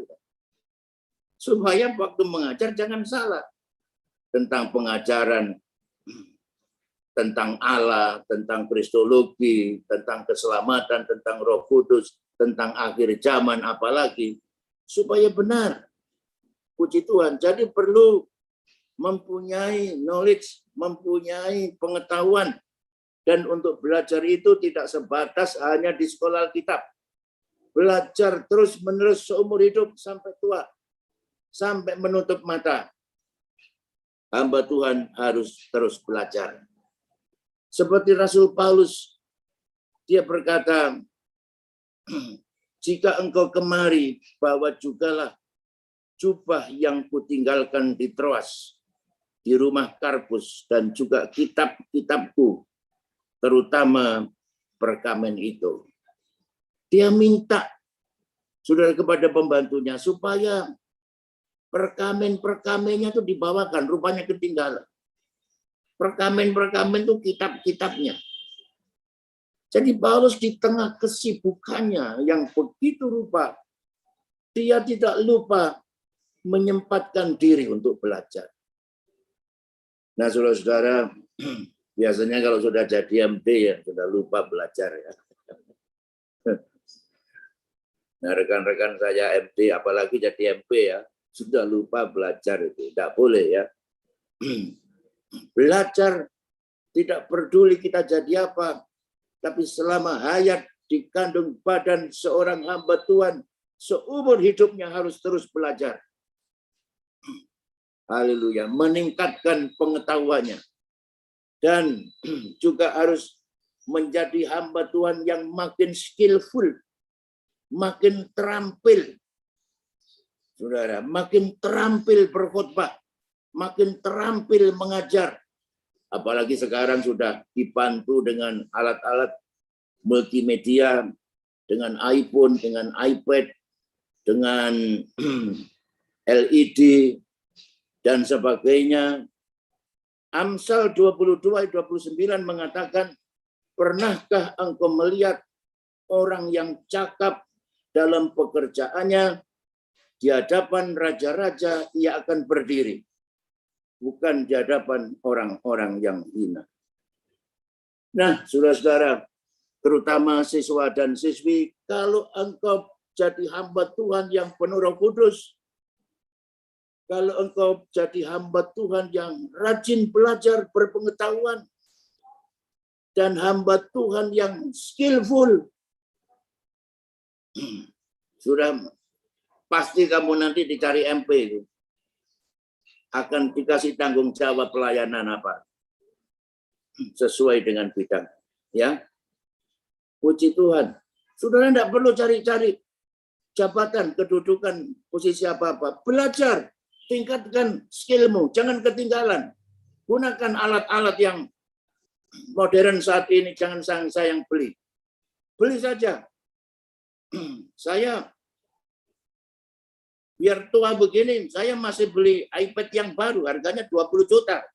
Supaya waktu mengajar jangan salah. Tentang pengajaran, tentang Allah, tentang kristologi, tentang keselamatan, tentang Roh Kudus, tentang akhir zaman apalagi. Supaya benar. Puji Tuhan. Jadi perlu mempunyai knowledge, mempunyai pengetahuan. Dan untuk belajar itu tidak sebatas hanya di sekolah Alkitab. Belajar terus-menerus seumur hidup sampai tua. Sampai menutup mata. Hamba Tuhan harus terus belajar. Seperti Rasul Paulus, dia berkata, jika engkau kemari, bawa jugalah jubah yang kutinggalkan di Troas, di rumah Karpus, dan juga kitab-kitabku, terutama perkamen itu. Dia minta, saudara, kepada pembantunya, supaya perkamen-perkamennya itu dibawakan, rupanya ketinggalan. Perkamen-perkamen itu kitab-kitabnya. Jadi Paulus di tengah kesibukannya yang begitu rupa, dia tidak lupa menyempatkan diri untuk belajar. Nah, saudara-saudara, biasanya kalau sudah jadi MD ya sudah lupa belajar ya. Nah, rekan-rekan saya MD, apalagi jadi MP ya, sudah lupa belajar itu. Tidak boleh ya. Belajar tidak peduli kita jadi apa, tapi selama hayat di kandung badan seorang hamba Tuhan, seumur hidupnya harus terus belajar. Haleluya, meningkatkan pengetahuannya. Dan juga harus menjadi hamba Tuhan yang makin skillful, makin terampil. Saudara, makin terampil berkhotbah, makin terampil mengajar. Apalagi sekarang sudah dibantu dengan alat-alat multimedia, dengan iPhone, dengan iPad, dengan LED, dan sebagainya. Amsal 22:29 mengatakan, pernahkah engkau melihat orang yang cakap dalam pekerjaannya, di hadapan raja-raja ia akan berdiri, bukan di hadapan orang-orang yang hina. Nah, saudara-saudara, terutama siswa dan siswi, kalau engkau jadi hamba Tuhan yang penuh Roh Kudus, kalau engkau jadi hamba Tuhan yang rajin belajar, berpengetahuan, dan hamba Tuhan yang skillful, sudah pasti kamu nanti dicari MP itu. Akan dikasih tanggung jawab pelayanan apa sesuai dengan bidang, ya. Puji Tuhan. Saudara tidak perlu cari-cari jabatan, kedudukan, posisi apa-apa. Belajar, tingkatkan skillmu, jangan ketinggalan. Gunakan alat-alat yang modern saat ini, jangan saya yang beli. Beli saja. Saya biar tua begini, saya masih beli iPad yang baru, harganya 20 juta.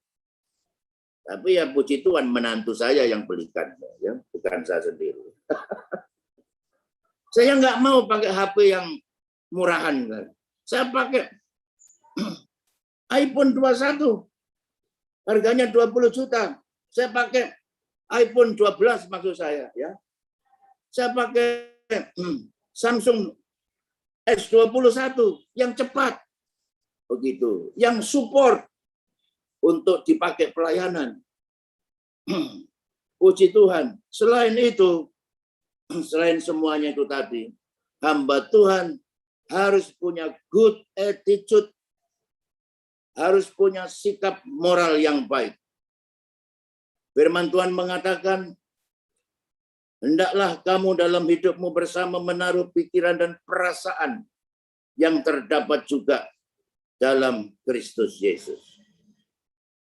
Tapi ya puji Tuhan, menantu saya yang belikan, ya, bukan saya sendiri. Saya nggak mau pakai HP yang murahan. Saya pakai iPhone 21, harganya 20 juta. Saya pakai iPhone 12 maksud saya, ya. Saya pakai Samsung S21 yang cepat, begitu, yang support untuk dipakai pelayanan. Puji Tuhan. Selain itu, selain semuanya itu tadi, hamba Tuhan harus punya good attitude, harus punya sikap moral yang baik. Firman Tuhan mengatakan, hendaklah kamu dalam hidupmu bersama menaruh pikiran dan perasaan yang terdapat juga dalam Kristus Yesus.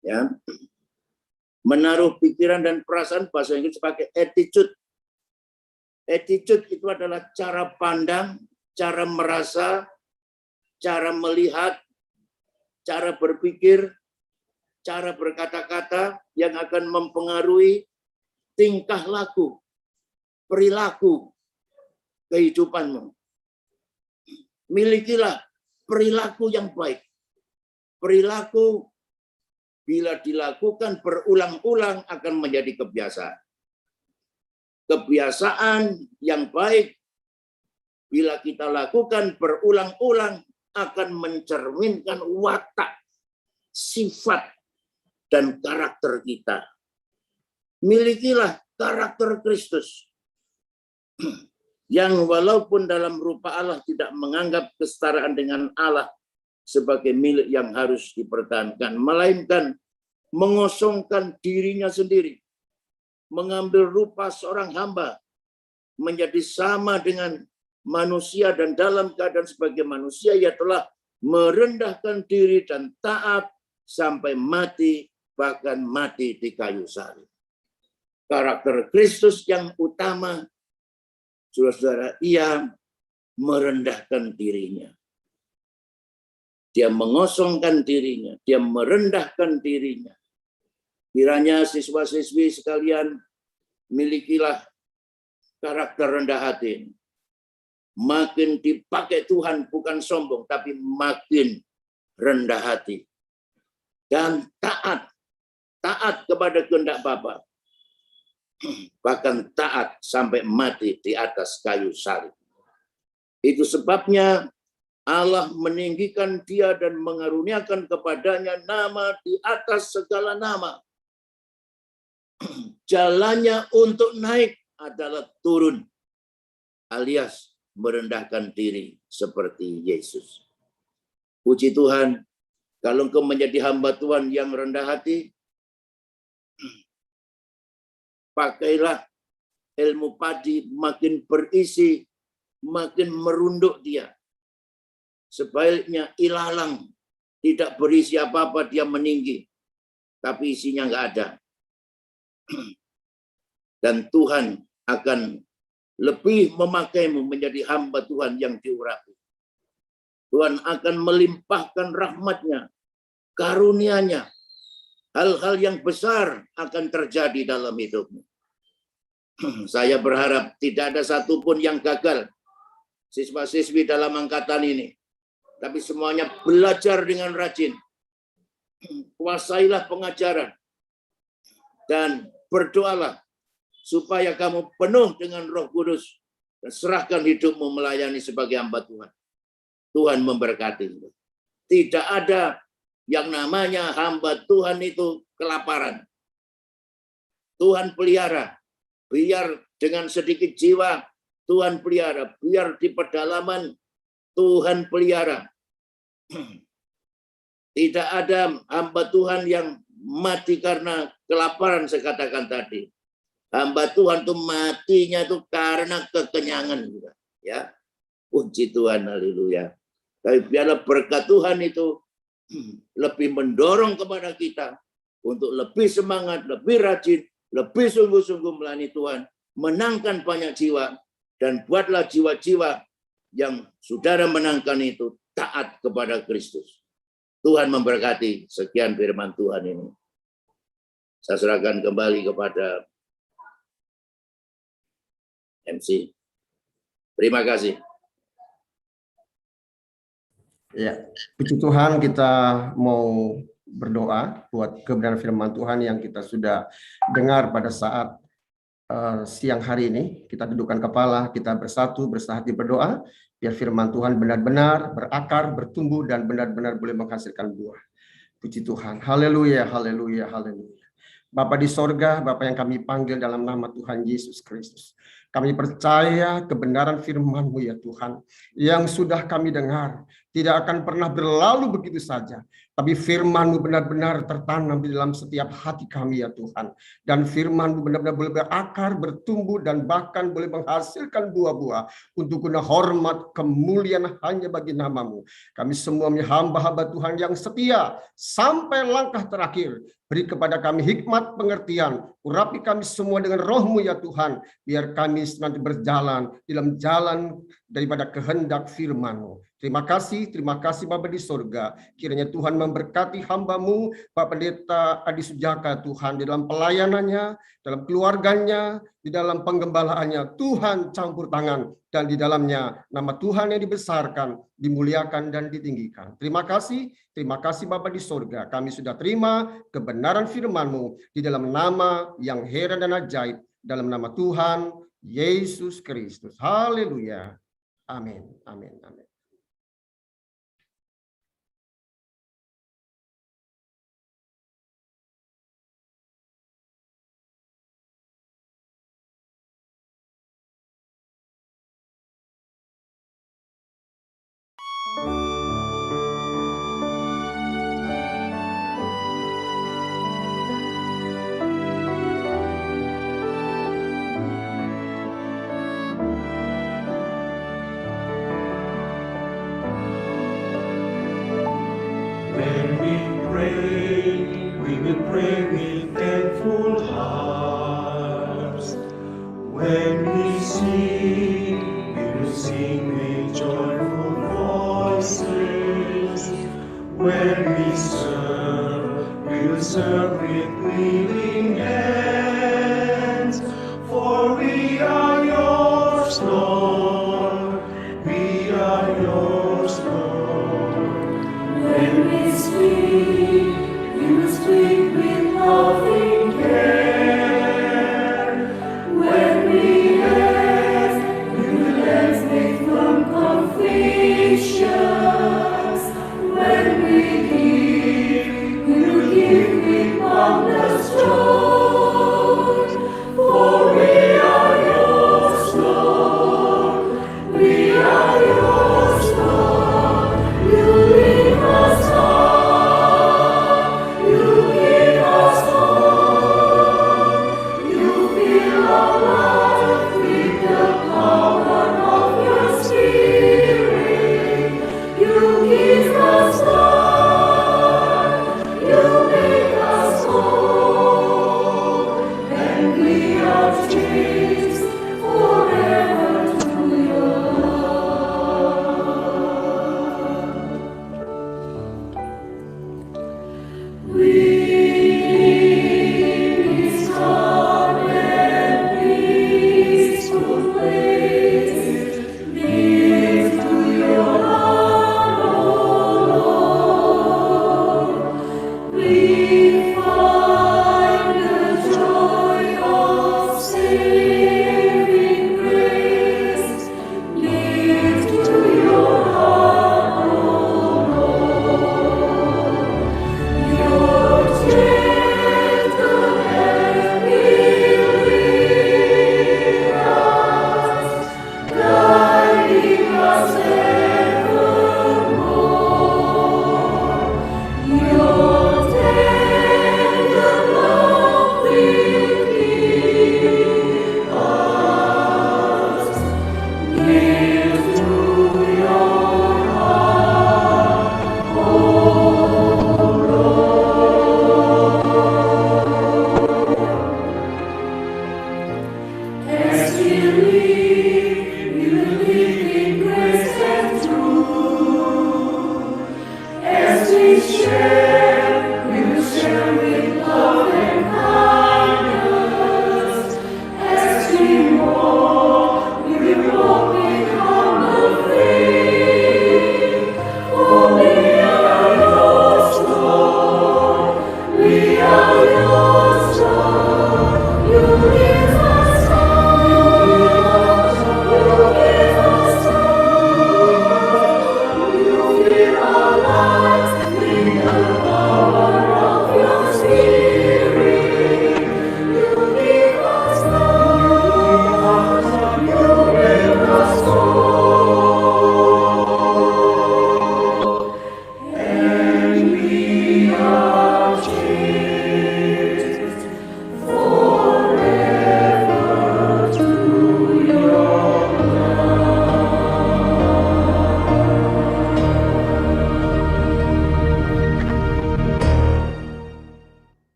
Ya. Menaruh pikiran dan perasaan, bahasa Inggris pakai attitude. Attitude itu adalah cara pandang, cara merasa, cara melihat, cara berpikir, cara berkata-kata yang akan mempengaruhi tingkah laku, perilaku kehidupanmu. Milikilah perilaku yang baik. Perilaku bila dilakukan berulang-ulang akan menjadi kebiasaan. Kebiasaan yang baik bila kita lakukan berulang-ulang akan mencerminkan watak, sifat, dan karakter kita. Milikilah karakter Kristus yang walaupun dalam rupa Allah tidak menganggap kesetaraan dengan Allah sebagai milik yang harus dipertahankan, melainkan mengosongkan dirinya sendiri, mengambil rupa seorang hamba, menjadi sama dengan manusia, dan dalam keadaan sebagai manusia ia telah merendahkan diri dan taat sampai mati, bahkan mati di kayu salib. Karakter Kristus yang utama, saudara-saudara, ia merendahkan dirinya. Dia mengosongkan dirinya, dia merendahkan dirinya. Kiranya siswa-siswi sekalian, milikilah karakter rendah hati. makin dipakai Tuhan, bukan sombong, tapi makin rendah hati. Dan taat kepada kehendak Bapa. Bahkan taat sampai mati di atas kayu salib. Itu sebabnya Allah meninggikan dia dan mengaruniakan kepadanya nama di atas segala nama. Jalannya untuk naik adalah turun, alias merendahkan diri seperti Yesus. Puji Tuhan, kalau engkau menjadi hamba Tuhan yang rendah hati, pakailah ilmu padi, makin berisi, makin merunduk dia. Sebaliknya ilalang, tidak berisi apa-apa, dia meninggi, tapi isinya nggak ada. Dan Tuhan akan lebih memakaimu menjadi hamba Tuhan yang diurapi. Tuhan akan melimpahkan rahmat-Nya, karunia-Nya. Hal-hal yang besar akan terjadi dalam hidupmu. Saya berharap tidak ada satupun yang gagal, siswa-siswi dalam angkatan ini. Tapi semuanya belajar dengan rajin. Kuasailah pengajaran. Dan berdoalah supaya kamu penuh dengan Roh Kudus. Dan serahkan hidupmu melayani sebagai hamba Tuhan. Tuhan memberkati. Tidak ada yang namanya hamba Tuhan itu kelaparan. Tuhan pelihara. Biar dengan sedikit jiwa, Tuhan pelihara. Biar di pedalaman, Tuhan pelihara. Tidak ada hamba Tuhan yang mati karena kelaparan, saya katakan tadi. Hamba Tuhan itu matinya itu karena kekenyangan. Ya, puji Tuhan, haleluya. Tapi biarlah berkat Tuhan itu lebih mendorong kepada kita untuk lebih semangat, lebih rajin, lebih sungguh-sungguh melayani Tuhan, menangkan banyak jiwa, dan buatlah jiwa-jiwa yang saudara menangkan itu taat kepada Kristus. Tuhan memberkati. Sekian firman Tuhan ini. Saya serahkan kembali kepada MC. Terima kasih. Ya, puji Tuhan, kita mau berdoa buat kebenaran firman Tuhan yang kita sudah dengar pada saat siang hari ini. Kita dudukkan kepala, kita bersatu, bersahati berdoa, biar firman Tuhan benar-benar berakar, bertumbuh, dan benar-benar boleh menghasilkan buah. Puji Tuhan. Haleluya, haleluya, haleluya. Bapa di sorga, Bapa yang kami panggil dalam nama Tuhan Yesus Kristus. Kami percaya kebenaran firman-Mu ya Tuhan, yang sudah kami dengar, tidak akan pernah berlalu begitu saja. Tapi firman-Mu benar-benar tertanam di dalam setiap hati kami ya Tuhan. Dan firman-Mu benar-benar boleh berakar, bertumbuh, dan bahkan boleh menghasilkan buah-buah untuk guna hormat, kemuliaan hanya bagi nama-Mu. Kami semua hamba-hamba Tuhan yang setia sampai langkah terakhir. Beri kepada kami hikmat pengertian, urapi kami semua dengan Roh-Mu ya Tuhan, biar kami nanti berjalan dalam jalan daripada kehendak firman-Mu. Terima kasih Bapa di sorga. Kiranya Tuhan memberkati hamba-Mu, Pak Pendeta Adi Sujaka Tuhan, di dalam pelayanannya, dalam keluarganya, di dalam penggembalaannya. Tuhan campur tangan, dan di dalamnya nama Tuhan yang dibesarkan, dimuliakan, dan ditinggikan. Terima kasih Bapa di sorga. Kami sudah terima kebenaran firman-Mu di dalam nama yang heran dan ajaib, dalam nama Tuhan Yesus Kristus. Haleluya. Amin. Amin. Amin.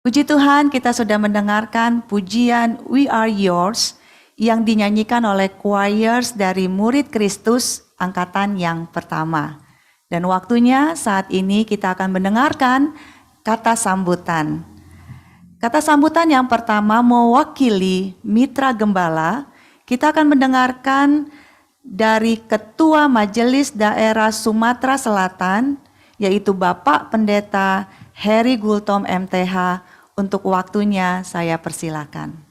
Puji Tuhan, kita sudah mendengarkan pujian We Are Yours yang dinyanyikan oleh choirs dari Murid Kristus angkatan yang pertama. Dan waktunya saat ini kita akan mendengarkan kata sambutan. Kata sambutan yang pertama mewakili Mitra Gembala. Kita akan mendengarkan dari Ketua Majelis Daerah Sumatera Selatan, yaitu Bapak Pendeta Heri Gultom MTH. Untuk waktunya saya persilakan.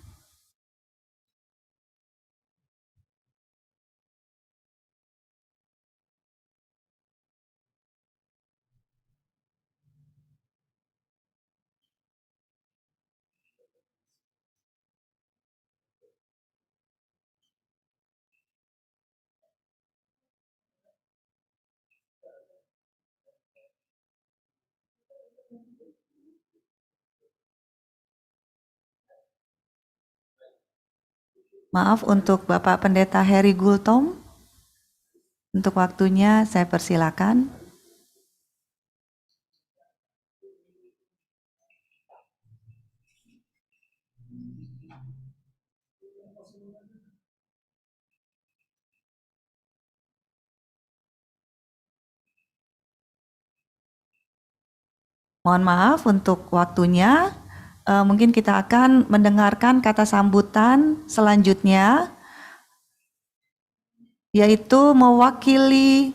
Maaf untuk Bapak Pendeta Heri Gultom. Untuk waktunya saya persilakan. Mohon maaf untuk waktunya. Mungkin kita akan mendengarkan kata sambutan selanjutnya, yaitu mewakili,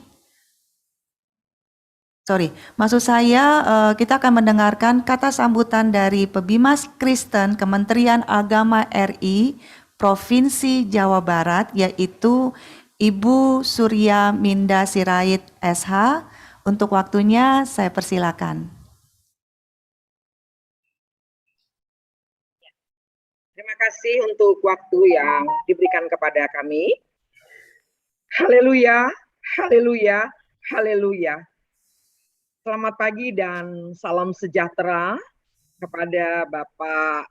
kita akan mendengarkan kata sambutan dari Pebimas Kristen Kementerian Agama RI Provinsi Jawa Barat, yaitu Ibu Surya Minda Sirait SH. Untuk waktunya saya persilakan. Terima kasih untuk waktu yang diberikan kepada kami. Haleluya, haleluya, haleluya. Selamat pagi dan salam sejahtera kepada Bapak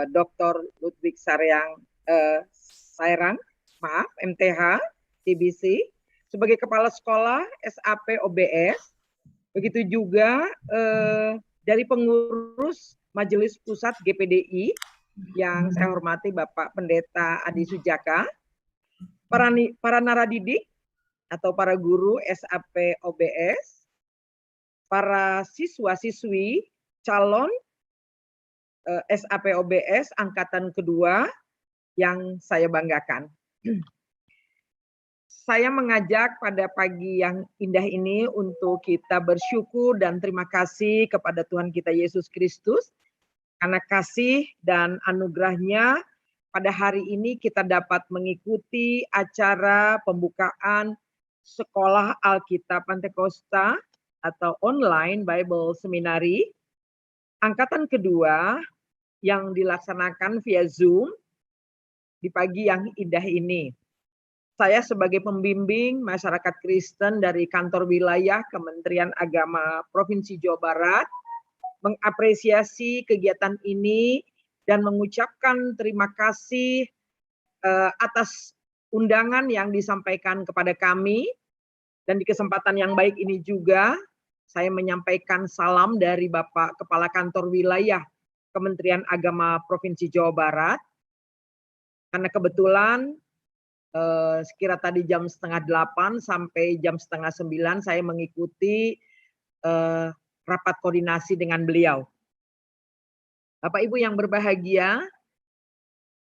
Dr. Ludwig Sairang, MTH, TBC, sebagai Kepala Sekolah SAP OBS. Begitu juga dari pengurus Majelis Pusat GPDI, yang saya hormati Bapak Pendeta Adi Sujaka, para naradidik atau para guru SAP OBS, para siswa-siswi calon SAP OBS angkatan kedua yang saya banggakan. Saya mengajak pada pagi yang indah ini untuk kita bersyukur dan terima kasih kepada Tuhan kita Yesus Kristus, karena kasih dan anugerahnya pada hari ini kita dapat mengikuti acara pembukaan Sekolah Alkitab Pantekosta atau online Bible Seminary angkatan kedua yang dilaksanakan via Zoom di pagi yang indah ini. Saya sebagai pembimbing masyarakat Kristen dari kantor wilayah Kementerian Agama Provinsi Jawa Barat mengapresiasi kegiatan ini dan mengucapkan terima kasih atas undangan yang disampaikan kepada kami. Dan di kesempatan yang baik ini juga saya menyampaikan salam dari Bapak Kepala Kantor Wilayah Kementerian Agama Provinsi Jawa Barat. Karena kebetulan sekira tadi jam 7:30 sampai jam 8:30 saya mengikuti rapat koordinasi dengan beliau. Bapak Ibu yang berbahagia,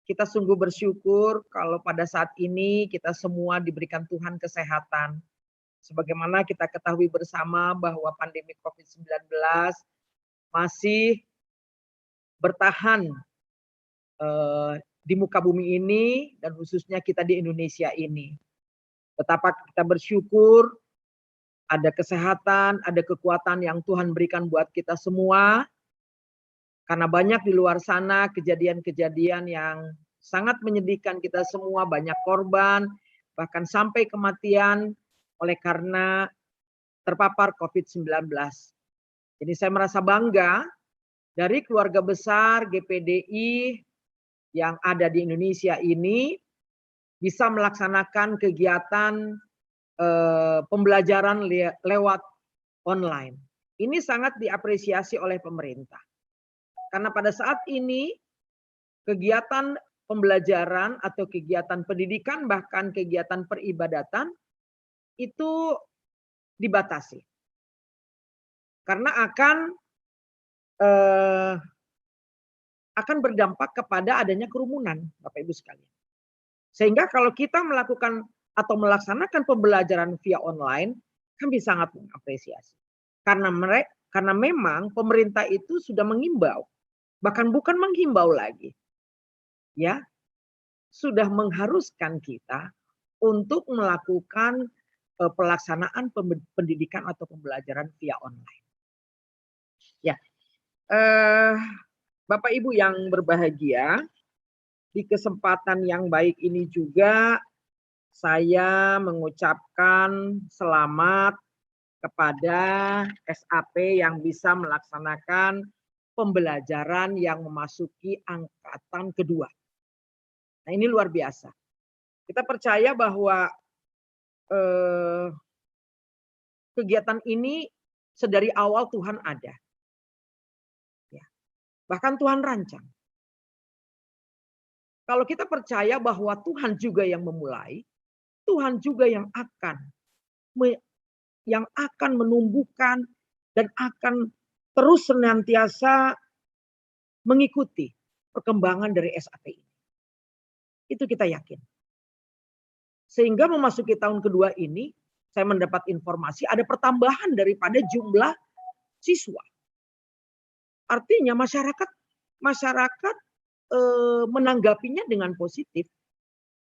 kita sungguh bersyukur kalau pada saat ini kita semua diberikan Tuhan kesehatan. Sebagaimana kita ketahui bersama bahwa pandemi COVID-19 masih bertahan di muka bumi ini dan khususnya kita di Indonesia ini. Betapa kita bersyukur ada kesehatan, ada kekuatan yang Tuhan berikan buat kita semua. Karena banyak di luar sana kejadian-kejadian yang sangat menyedihkan kita semua, banyak korban, bahkan sampai kematian oleh karena terpapar COVID-19. Jadi saya merasa bangga dari keluarga besar GPDI yang ada di Indonesia ini bisa melaksanakan kegiatan pembelajaran lewat online. Ini sangat diapresiasi oleh pemerintah. Karena pada saat ini kegiatan pembelajaran atau kegiatan pendidikan bahkan kegiatan peribadatan itu dibatasi. Karena akan berdampak kepada adanya kerumunan, Bapak Ibu sekalian. Sehingga kalau kita melakukan atau melaksanakan pembelajaran via online, kami sangat mengapresiasi. Karena memang pemerintah itu sudah mengimbau, bahkan bukan menghimbau lagi, ya, sudah mengharuskan kita untuk melakukan pelaksanaan pendidikan atau pembelajaran via online. Ya, Bapak Ibu yang berbahagia, di kesempatan yang baik ini juga saya mengucapkan selamat kepada SAP yang bisa melaksanakan pembelajaran yang memasuki angkatan kedua. Nah, ini luar biasa. Kita percaya bahwa kegiatan ini sedari awal Tuhan ada. Ya. Bahkan Tuhan rancang. Kalau kita percaya bahwa Tuhan juga yang memulai, Tuhan juga yang akan menumbuhkan dan akan terus senantiasa mengikuti perkembangan dari SAP ini. Itu kita yakin. Sehingga memasuki tahun kedua ini, saya mendapat informasi ada pertambahan daripada jumlah siswa. Artinya masyarakat menanggapinya dengan positif,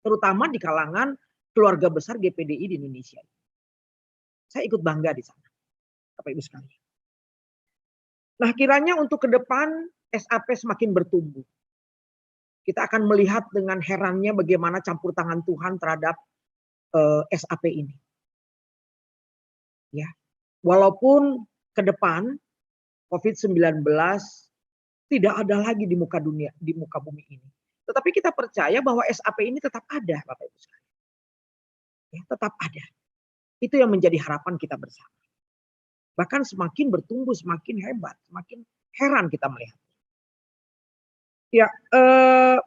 terutama di kalangan keluarga besar GPDI di Indonesia. Saya ikut bangga di sana, Bapak Ibu sekalian. Nah, kiranya untuk ke depan SAP semakin bertumbuh. Kita akan melihat dengan herannya bagaimana campur tangan Tuhan terhadap SAP ini. Ya, walaupun ke depan COVID-19 tidak ada lagi di muka dunia, di muka bumi ini. Tetapi kita percaya bahwa SAP ini tetap ada, Bapak Ibu sekalian. Ya, tetap ada. Itu yang menjadi harapan kita bersama. Bahkan semakin bertumbuh, semakin hebat, semakin heran kita melihat. Ya,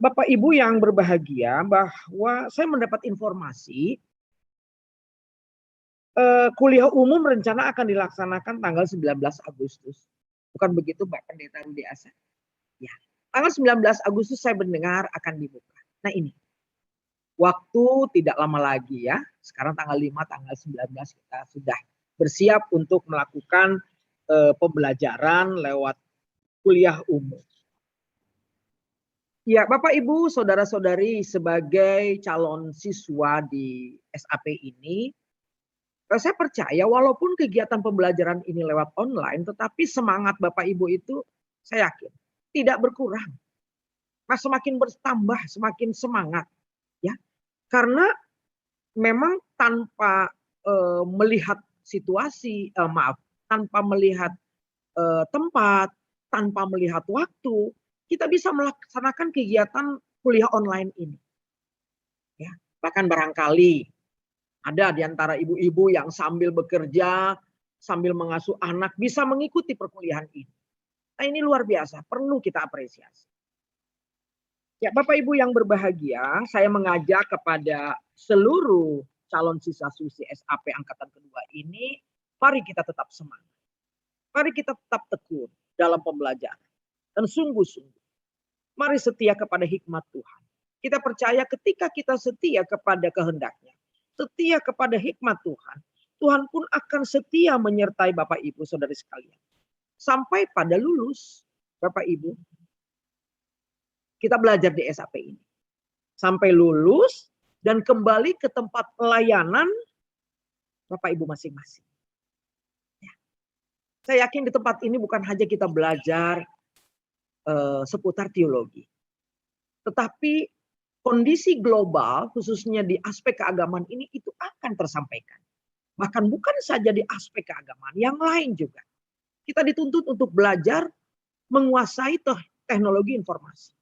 Bapak Ibu yang berbahagia, bahwa saya mendapat informasi kuliah umum rencana akan dilaksanakan tanggal 19 Agustus. Bukan begitu, Pak Pendeta Rudi Asa? Ya, tanggal 19 Agustus saya mendengar akan dibuka. Nah, ini waktu tidak lama lagi ya. Sekarang tanggal 5, tanggal 19 kita sudah bersiap untuk melakukan pembelajaran lewat kuliah umum. Ya, Bapak Ibu, saudara-saudari, sebagai calon siswa di SAP ini, saya percaya walaupun kegiatan pembelajaran ini lewat online, tetapi semangat Bapak Ibu itu saya yakin tidak berkurang. Mas semakin bertambah, semakin semangat, ya. Karena memang tanpa melihat situasi, tanpa melihat tempat, tanpa melihat waktu, kita bisa melaksanakan kegiatan kuliah online ini. Ya, bahkan barangkali ada di antara ibu-ibu yang sambil bekerja, sambil mengasuh anak bisa mengikuti perkuliahan ini. Nah, ini luar biasa, perlu kita apresiasi. Ya, Bapak Ibu yang berbahagia, saya mengajak kepada seluruh calon siswa-siswi SAP angkatan kedua ini, mari kita tetap semangat. Mari kita tetap tekun dalam pembelajaran. Dan sungguh-sungguh, mari setia kepada hikmat Tuhan. Kita percaya ketika kita setia kepada kehendaknya, setia kepada hikmat Tuhan, Tuhan pun akan setia menyertai Bapak Ibu saudari sekalian. Sampai pada lulus, Bapak Ibu, kita belajar di SAP ini. Sampai lulus dan kembali ke tempat pelayanan Bapak Ibu masing-masing. Ya. Saya yakin di tempat ini bukan hanya kita belajar seputar teologi. Tetapi kondisi global, khususnya di aspek keagamaan ini, itu akan tersampaikan. Bahkan bukan saja di aspek keagamaan, yang lain juga. Kita dituntut untuk belajar menguasai teknologi informasi.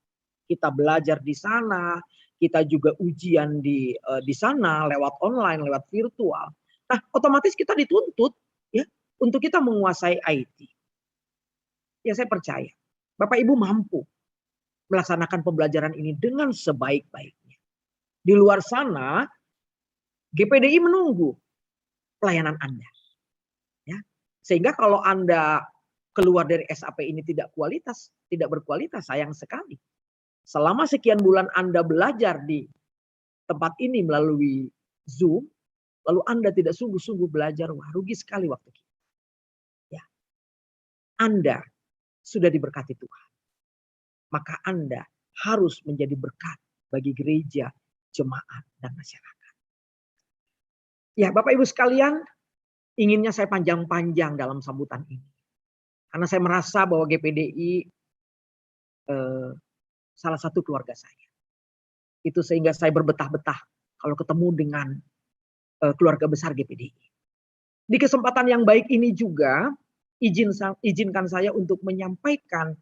Kita belajar di sana, kita juga ujian di sana lewat online, lewat virtual. Nah, otomatis kita dituntut ya untuk kita menguasai IT. Ya, saya percaya Bapak Ibu mampu melaksanakan pembelajaran ini dengan sebaik-baiknya. Di luar sana, GPDI menunggu pelayanan Anda. Ya. Sehingga kalau Anda keluar dari SAP ini tidak berkualitas, sayang sekali. Selama sekian bulan Anda belajar di tempat ini melalui Zoom, lalu Anda tidak sungguh-sungguh belajar, wah rugi sekali waktu kita. Ya. Anda sudah diberkati Tuhan. Maka Anda harus menjadi berkat bagi gereja, jemaat, dan masyarakat. Ya, Bapak Ibu sekalian, inginnya saya panjang-panjang dalam sambutan ini. Karena saya merasa bahwa GPDI salah satu keluarga saya. Itu sehingga saya berbetah-betah kalau ketemu dengan keluarga besar GPDI. Di kesempatan yang baik ini juga, izinkan saya untuk menyampaikan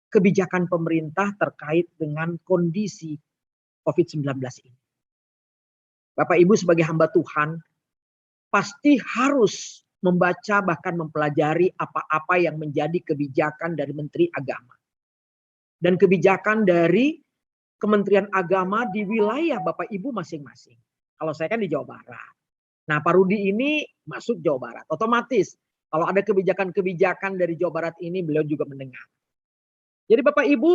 kebijakan pemerintah terkait dengan kondisi COVID-19 ini. Bapak Ibu sebagai hamba Tuhan, pasti harus membaca bahkan mempelajari apa-apa yang menjadi kebijakan dari Menteri Agama. Dan kebijakan dari Kementerian Agama di wilayah Bapak Ibu masing-masing. Kalau saya kan di Jawa Barat. Nah, Pak Rudi ini masuk Jawa Barat. Otomatis kalau ada kebijakan-kebijakan dari Jawa Barat ini beliau juga mendengar. Jadi Bapak Ibu,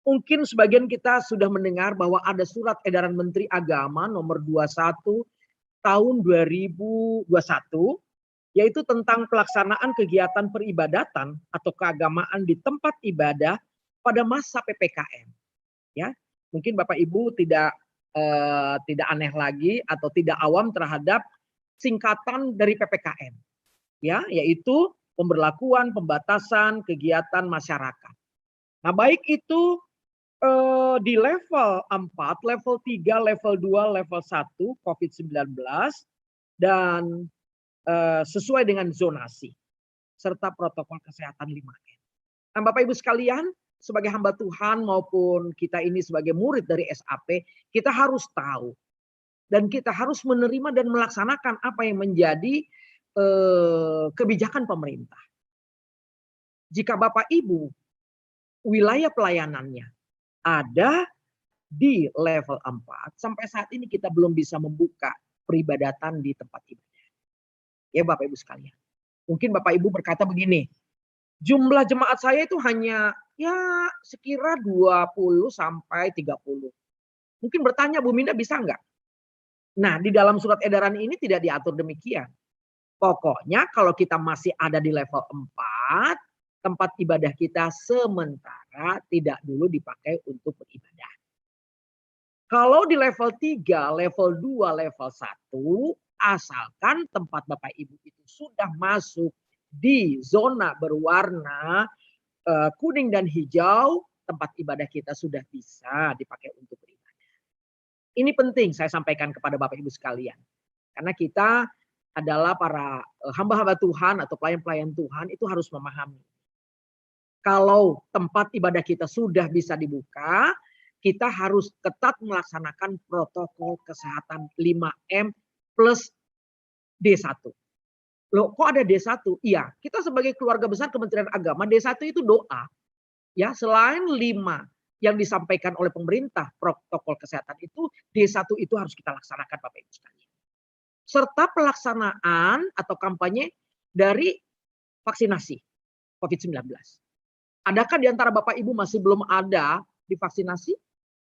mungkin sebagian kita sudah mendengar bahwa ada surat edaran Menteri Agama nomor 21 tahun 2021, yaitu tentang pelaksanaan kegiatan peribadatan atau keagamaan di tempat ibadah pada masa PPKM. Ya, mungkin Bapak Ibu tidak aneh lagi atau tidak awam terhadap singkatan dari PPKM. Ya, yaitu pemberlakuan pembatasan kegiatan masyarakat. Nah, baik itu di level 4, level 3, level 2, level 1 COVID-19 dan sesuai dengan zonasi serta protokol kesehatan 5M. Nah, Bapak Ibu sekalian, sebagai hamba Tuhan maupun kita ini sebagai murid dari SAP, kita harus tahu dan kita harus menerima dan melaksanakan apa yang menjadi kebijakan pemerintah. Jika Bapak Ibu wilayah pelayanannya ada di level 4, sampai saat ini kita belum bisa membuka peribadatan di tempat ibadah. Ya Bapak Ibu sekalian. Mungkin Bapak Ibu berkata begini, jumlah jemaat saya itu hanya ya sekira 20 sampai 30. Mungkin bertanya, Bu Minda bisa enggak? Nah, di dalam surat edaran ini tidak diatur demikian. Pokoknya kalau kita masih ada di level 4, tempat ibadah kita sementara tidak dulu dipakai untuk beribadah. Kalau di level 3, level 2, level 1, asalkan tempat Bapak Ibu itu sudah masuk di zona berwarna kuning dan hijau, tempat ibadah kita sudah bisa dipakai untuk beribadah. Ini penting saya sampaikan kepada Bapak Ibu sekalian. Karena kita adalah para hamba-hamba Tuhan atau pelayan-pelayan Tuhan itu harus memahami. Kalau tempat ibadah kita sudah bisa dibuka, kita harus ketat melaksanakan protokol kesehatan 5M plus D1. Loh, kok ada D1? Iya, kita sebagai keluarga besar Kementerian Agama, D1 itu doa. Ya, selain 5 yang disampaikan oleh pemerintah protokol kesehatan itu, D1 itu harus kita laksanakan Bapak Ibu sekalian. Serta pelaksanaan atau kampanye dari vaksinasi COVID-19. Adakah di antara Bapak Ibu masih belum ada divaksinasi?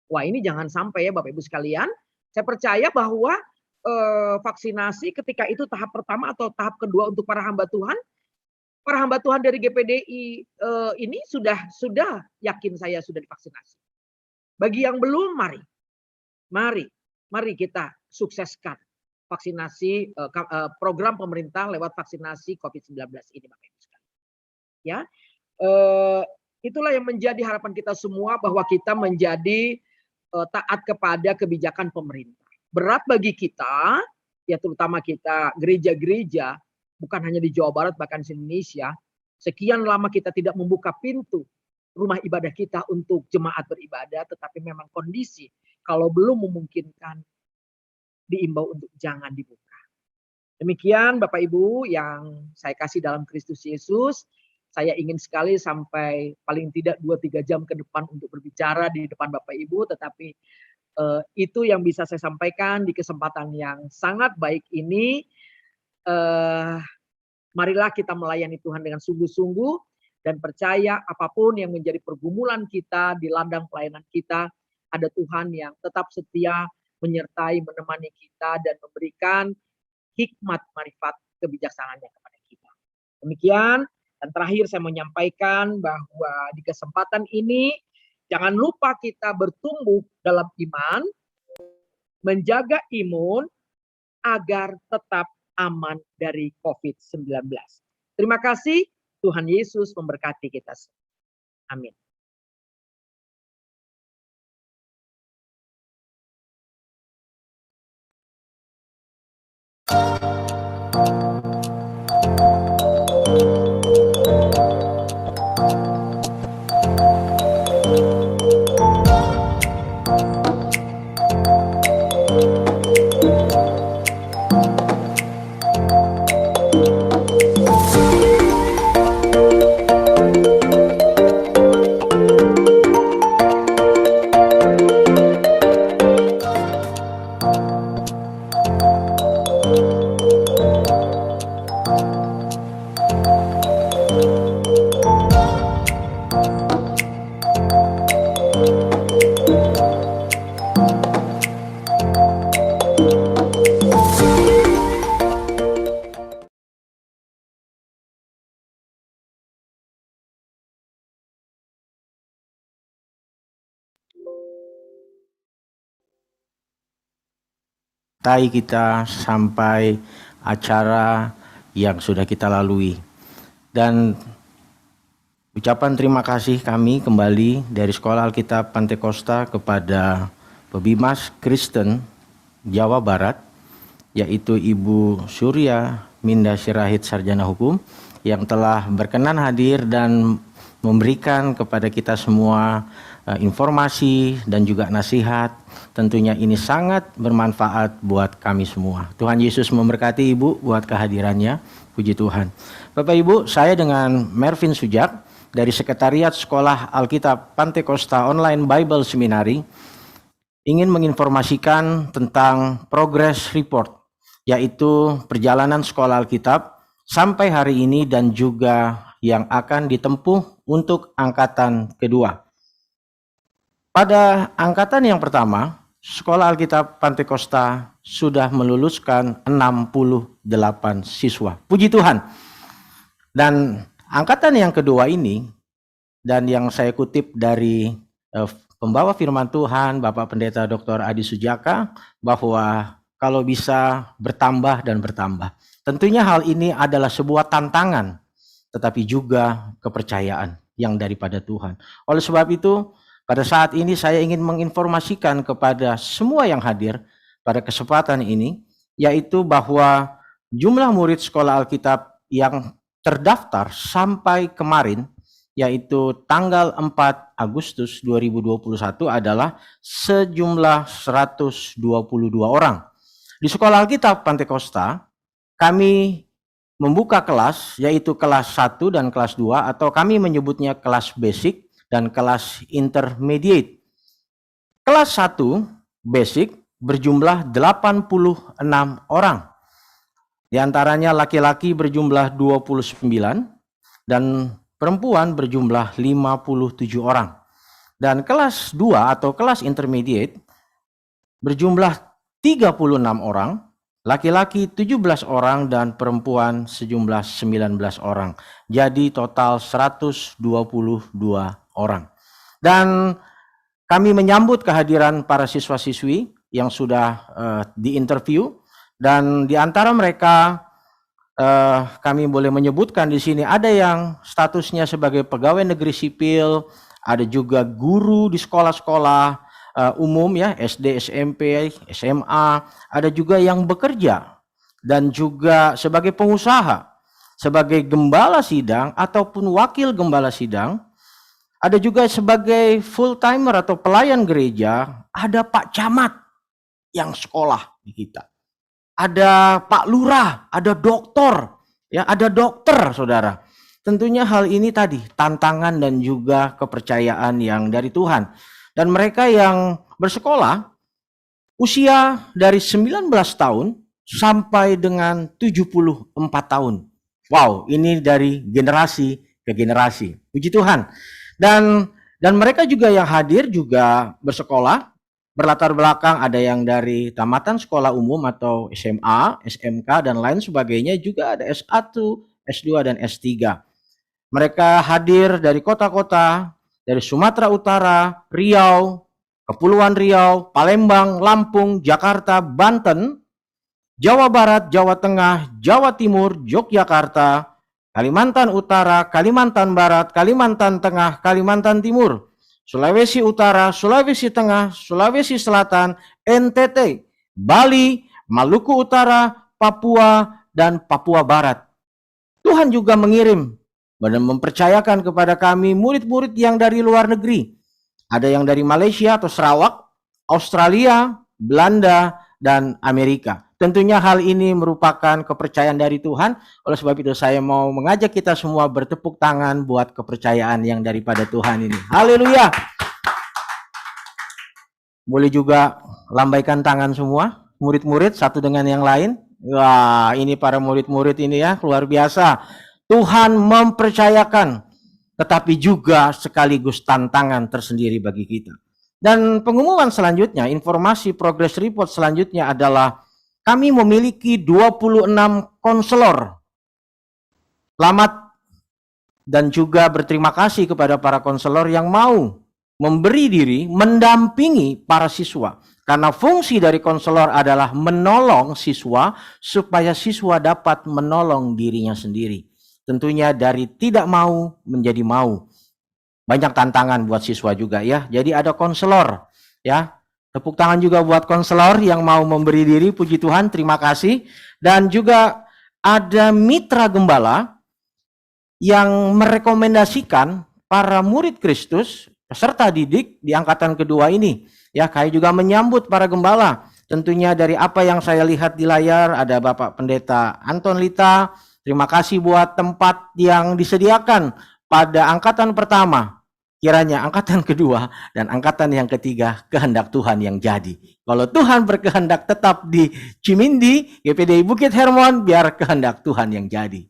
Wah, ini jangan sampai ya Bapak Ibu sekalian. Saya percaya bahwa vaksinasi ketika itu tahap pertama atau tahap kedua untuk para hamba Tuhan dari GPDI ini sudah yakin saya sudah divaksinasi. Bagi yang belum, mari kita sukseskan vaksinasi program pemerintah lewat vaksinasi COVID-19 ini Bapak Ibu sekalian. Ya, itulah yang menjadi harapan kita semua bahwa kita menjadi taat kepada kebijakan pemerintah. Berat bagi kita, ya terutama kita gereja-gereja, bukan hanya di Jawa Barat, bahkan di Indonesia, sekian lama kita tidak membuka pintu rumah ibadah kita untuk jemaat beribadah, tetapi memang kondisi kalau belum memungkinkan diimbau untuk jangan dibuka. Demikian Bapak Ibu yang saya kasih dalam Kristus Yesus, saya ingin sekali sampai paling tidak 2-3 jam ke depan untuk berbicara di depan Bapak Ibu, tetapi itu yang bisa saya sampaikan di kesempatan yang sangat baik ini. Marilah kita melayani Tuhan dengan sungguh-sungguh dan percaya apapun yang menjadi pergumulan kita di ladang pelayanan kita, ada Tuhan yang tetap setia menyertai, menemani kita dan memberikan hikmat, marifat, kebijaksanaannya kepada kita. Demikian. Dan terakhir saya menyampaikan bahwa di kesempatan ini jangan lupa kita bertumbuh dalam iman, menjaga imun agar tetap aman dari COVID-19. Terima kasih, Tuhan Yesus memberkati kita semua. Amin. Kita sampai acara yang sudah kita lalui. Dan ucapan terima kasih kami kembali dari Sekolah Alkitab Pantekosta kepada Pebimas Kristen Jawa Barat, yaitu Ibu Surya Minda Sirait Sarjana Hukum, yang telah berkenan hadir dan memberikan kepada kita semua informasi dan juga nasihat. Tentunya ini sangat bermanfaat buat kami semua. Tuhan Yesus memberkati Ibu buat kehadirannya. Puji Tuhan. Bapak Ibu, saya dengan Mervin Sujak dari Sekretariat Sekolah Alkitab Pantekosta Online Bible Seminary ingin menginformasikan tentang progress report, yaitu perjalanan Sekolah Alkitab sampai hari ini dan juga yang akan ditempuh untuk angkatan kedua. Pada angkatan yang pertama, Sekolah Alkitab Pantekosta sudah meluluskan 68 siswa. Puji Tuhan. Dan angkatan yang kedua ini, dan yang saya kutip dari pembawa firman Tuhan, Bapak Pendeta Dr. Adi Sujaka, bahwa kalau bisa bertambah dan bertambah. Tentunya hal ini adalah sebuah tantangan, tetapi juga kepercayaan yang daripada Tuhan. Oleh sebab itu, pada saat ini saya ingin menginformasikan kepada semua yang hadir pada kesempatan ini, yaitu bahwa jumlah murid Sekolah Alkitab yang terdaftar sampai kemarin, yaitu tanggal 4 Agustus 2021 adalah sejumlah 122 orang. Di Sekolah Alkitab Pantekosta, kami membuka kelas, yaitu kelas 1 dan kelas 2, atau kami menyebutnya kelas basic dan kelas intermediate. Kelas 1 basic berjumlah 86 orang. Di antaranya laki-laki berjumlah 29 dan perempuan berjumlah 57 orang. Dan kelas 2 atau kelas intermediate berjumlah 36 orang, laki-laki 17 orang dan perempuan sejumlah 19 orang. Jadi total 122 orang. Dan kami menyambut kehadiran para siswa-siswi yang sudah diinterview, dan di antara mereka kami boleh menyebutkan di sini ada yang statusnya sebagai pegawai negeri sipil, ada juga guru di sekolah-sekolah umum ya, SD, SMP, SMA, ada juga yang bekerja dan juga sebagai pengusaha, sebagai gembala sidang ataupun wakil gembala sidang. Ada juga sebagai full timer atau pelayan gereja, ada Pak Camat yang sekolah di kita. Ada Pak Lurah, ada dokter, ya, ada dokter, Saudara. tentunya hal ini tadi tantangan dan juga kepercayaan yang dari Tuhan. Dan mereka yang bersekolah usia dari 19 tahun sampai dengan 74 tahun. Wow, ini dari generasi ke generasi. Puji Tuhan. Dan mereka juga yang hadir juga bersekolah, berlatar belakang ada yang dari tamatan sekolah umum atau SMA, SMK, dan lain sebagainya, juga ada S1, S2, dan S3. Mereka hadir dari kota-kota, dari Sumatera Utara, Riau, Kepulauan Riau, Palembang, Lampung, Jakarta, Banten, Jawa Barat, Jawa Tengah, Jawa Timur, Yogyakarta, Kalimantan Utara, Kalimantan Barat, Kalimantan Tengah, Kalimantan Timur, Sulawesi Utara, Sulawesi Tengah, Sulawesi Selatan, NTT, Bali, Maluku Utara, Papua, dan Papua Barat. Tuhan juga mengirim dan mempercayakan kepada kami murid-murid yang dari luar negeri. Ada yang dari Malaysia atau Sarawak, Australia, Belanda, dan Amerika. Tentunya hal ini merupakan kepercayaan dari Tuhan. Oleh sebab itu saya mau mengajak kita semua bertepuk tangan buat kepercayaan yang daripada Tuhan ini. Haleluya. Boleh juga lambaikan tangan semua, murid-murid satu dengan yang lain. Wah, ini para murid-murid ini ya, luar biasa. Tuhan mempercayakan, tetapi juga sekaligus tantangan tersendiri bagi kita. Dan pengumuman selanjutnya, informasi progress report selanjutnya adalah kami memiliki 26 konselor. Selamat dan juga berterima kasih kepada para konselor yang mau memberi diri mendampingi para siswa. Karena fungsi dari konselor adalah menolong siswa supaya siswa dapat menolong dirinya sendiri. Tentunya dari tidak mau menjadi mau. Banyak tantangan buat siswa juga ya. Jadi ada konselor ya. Tepuk tangan juga buat konselor yang mau memberi diri, puji Tuhan, terima kasih. Dan juga ada mitra gembala yang merekomendasikan para murid Kristus, peserta didik di angkatan kedua ini. Ya, kami juga menyambut para gembala. Tentunya dari apa yang saya lihat di layar, ada Bapak Pendeta Anton Lita. Terima kasih buat tempat yang disediakan pada angkatan pertama. Kiranya angkatan kedua dan angkatan yang ketiga kehendak Tuhan yang jadi. Kalau Tuhan berkehendak tetap di Cimindi, GPDI Bukit Hermon, biar kehendak Tuhan yang jadi.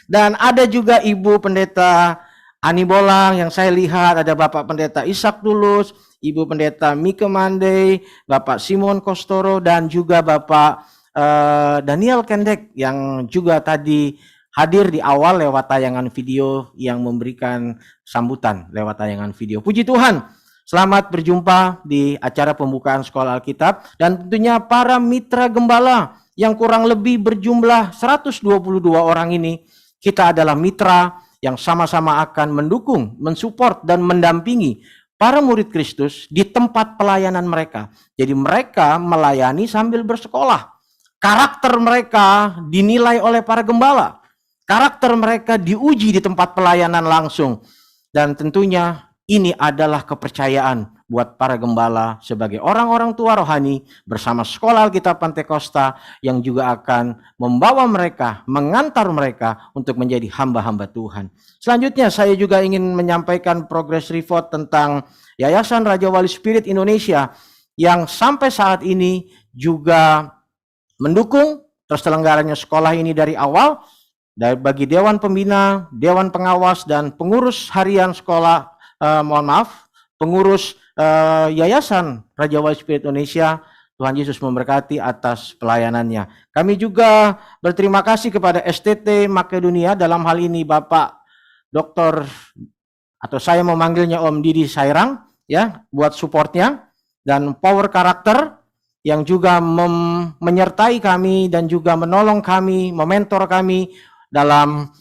Dan ada juga Ibu Pendeta Ani Bolang yang saya lihat, ada Bapak Pendeta Ishak Dulus, Ibu Pendeta Mike Mandey, Bapak Simon Kostoro, dan juga Bapak Daniel Kendek yang juga tadi hadir di awal lewat tayangan video yang memberikan sambutan lewat tayangan video. Puji Tuhan, selamat berjumpa di acara pembukaan Sekolah Alkitab dan tentunya para mitra gembala yang kurang lebih berjumlah 122 orang ini. Kita adalah mitra yang sama-sama akan mendukung, mensupport, dan mendampingi para murid Kristus di tempat pelayanan mereka. Jadi mereka melayani sambil bersekolah. Karakter mereka dinilai oleh para gembala. Karakter mereka diuji di tempat pelayanan langsung. Dan tentunya ini adalah kepercayaan buat para gembala sebagai orang-orang tua rohani bersama Sekolah Alkitab Pantekosta yang juga akan membawa mereka, mengantar mereka untuk menjadi hamba-hamba Tuhan. Selanjutnya saya juga ingin menyampaikan progress report tentang Yayasan Raja Wali Spirit Indonesia yang sampai saat ini juga mendukung terselenggaranya sekolah ini dari awal, bagi Dewan Pembina, Dewan Pengawas, dan pengurus harian sekolah, pengurus Yayasan Raja Wali Spirit Indonesia. Tuhan Yesus memberkati atas pelayanannya. Kami juga berterima kasih kepada STT Makedonia, dalam hal ini Bapak Dr. atau saya memanggilnya Om Didi Sairang, ya, buat supportnya, dan Power Karakter yang juga menyertai kami dan juga menolong kami, mementor kami dalam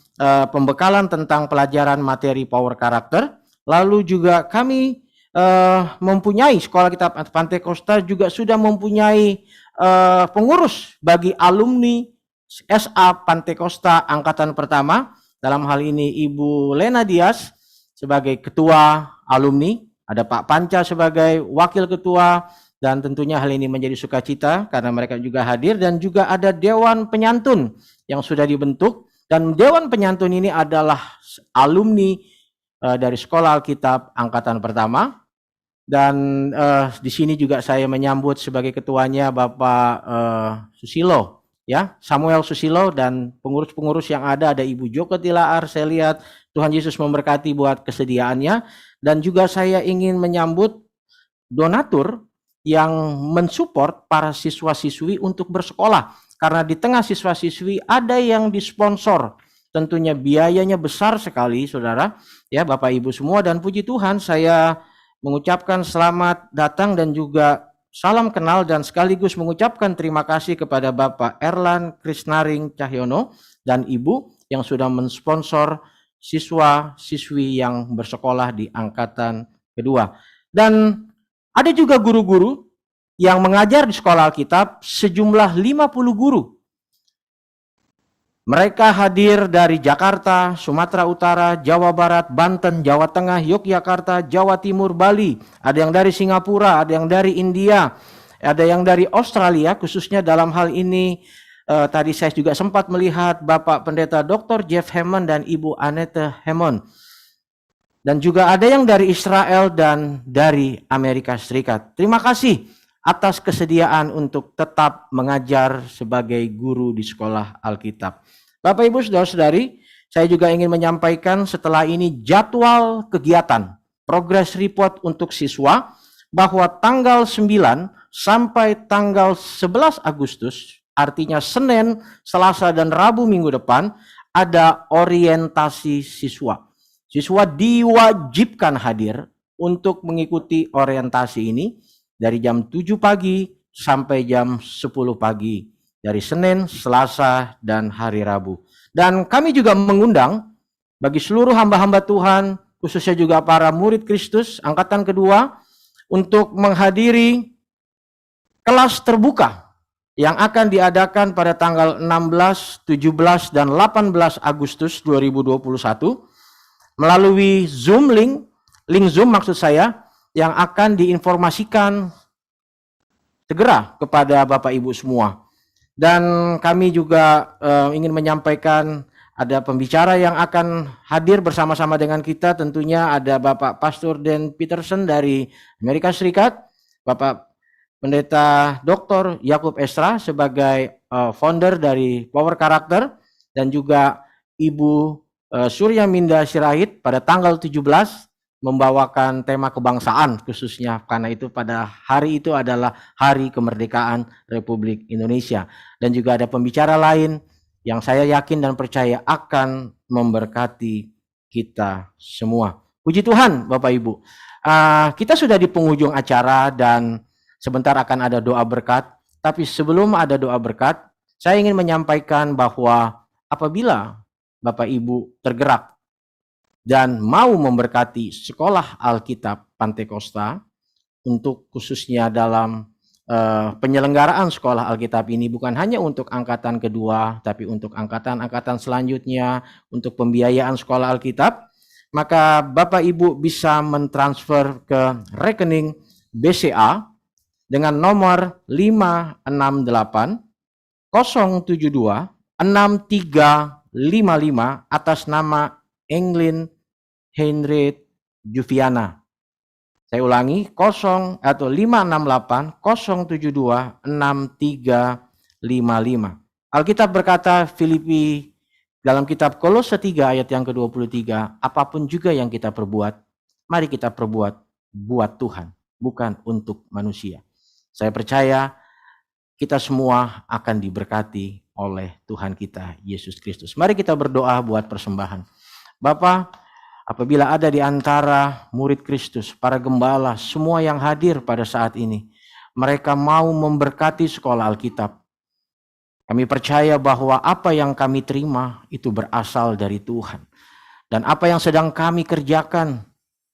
pembekalan tentang pelajaran materi Power Karakter. Lalu juga kami mempunyai Sekolah Alkitab Pantekosta juga sudah mempunyai pengurus bagi alumni SA Pantekosta angkatan pertama. Dalam hal ini Ibu Lena Dias sebagai ketua alumni, ada Pak Panca sebagai wakil ketua, dan tentunya hal ini menjadi sukacita karena mereka juga hadir, dan juga ada Dewan Penyantun yang sudah dibentuk Dan Dewan Penyantun ini adalah alumni dari Sekolah Alkitab Angkatan Pertama. Dan di sini juga saya menyambut sebagai ketuanya Bapak Susilo, ya, Samuel Susilo, dan pengurus-pengurus yang ada Ibu Joko Tilaar. Saya lihat Tuhan Yesus memberkati buat kesediaannya. Dan juga saya ingin menyambut donatur yang mensupport para siswa-siswi untuk bersekolah. Karena di tengah siswa-siswi ada yang disponsor. Tentunya biayanya besar sekali, saudara, ya, Bapak Ibu semua. Dan puji Tuhan, saya mengucapkan selamat datang dan juga salam kenal, dan sekaligus mengucapkan terima kasih kepada Bapak Erlan Krisnaring Cahyono dan Ibu yang sudah mensponsor siswa-siswi yang bersekolah di angkatan kedua. Dan ada juga guru-guru yang mengajar di Sekolah Alkitab, sejumlah 50 guru. Mereka hadir dari Jakarta, Sumatera Utara, Jawa Barat, Banten, Jawa Tengah, Yogyakarta, Jawa Timur, Bali. Ada yang dari Singapura, ada yang dari India, ada yang dari Australia, khususnya dalam hal ini tadi saya juga sempat melihat Bapak Pendeta Dr. Jeff Hammond dan Ibu Annette Hammond. Dan juga ada yang dari Israel dan dari Amerika Serikat. Terima kasih atas kesediaan untuk tetap mengajar sebagai guru di Sekolah Alkitab. Bapak Ibu Saudara-saudari, saya juga ingin menyampaikan setelah ini jadwal kegiatan, progress report untuk siswa, bahwa tanggal 9 sampai tanggal 11 Agustus, artinya Senin, Selasa, dan Rabu minggu depan, ada orientasi siswa. Siswa diwajibkan hadir untuk mengikuti orientasi ini dari jam 7 pagi sampai jam 10 pagi. Dari Senin, Selasa, dan hari Rabu. Dan kami juga mengundang bagi seluruh hamba-hamba Tuhan, khususnya juga para murid Kristus angkatan kedua, untuk menghadiri kelas terbuka yang akan diadakan pada tanggal 16, 17, dan 18 Agustus 2021 melalui Zoom link Zoom maksud saya, yang akan diinformasikan segera kepada Bapak Ibu semua. Dan kami juga ingin menyampaikan ada pembicara yang akan hadir bersama-sama dengan kita, tentunya ada Bapak Pastor Dan Peterson dari Amerika Serikat, Bapak Pendeta Dr. Yakub Esra sebagai founder dari Power Character, dan juga Ibu Surya Minda Sirait pada tanggal 17 membawakan tema kebangsaan khususnya, karena itu pada hari itu adalah Hari Kemerdekaan Republik Indonesia. Dan juga ada pembicara lain yang saya yakin dan percaya akan memberkati kita semua. Puji Tuhan Bapak Ibu. Kita sudah di penghujung acara dan sebentar akan ada doa berkat. Tapi sebelum ada doa berkat, saya ingin menyampaikan bahwa apabila Bapak Ibu tergerak dan mau memberkati Sekolah Alkitab Pantekosta untuk khususnya dalam penyelenggaraan Sekolah Alkitab ini, bukan hanya untuk angkatan kedua, tapi untuk angkatan-angkatan selanjutnya, untuk pembiayaan Sekolah Alkitab, maka Bapak Ibu bisa mentransfer ke rekening BCA dengan nomor 568 072 6355 atas nama Englin Heinrich Juviana. Saya ulangi, 568 072 6355. Alkitab berkata Filipi dalam kitab Kolose 3 ayat yang ke-23, apapun juga yang kita perbuat, mari kita perbuat buat Tuhan, bukan untuk manusia. Saya percaya kita semua akan diberkati oleh Tuhan kita Yesus Kristus. Mari kita berdoa buat persembahan. Bapa, apabila ada di antara murid Kristus, para gembala, semua yang hadir pada saat ini, mereka mau memberkati Sekolah Alkitab. Kami percaya bahwa apa yang kami terima itu berasal dari Tuhan. Dan apa yang sedang kami kerjakan,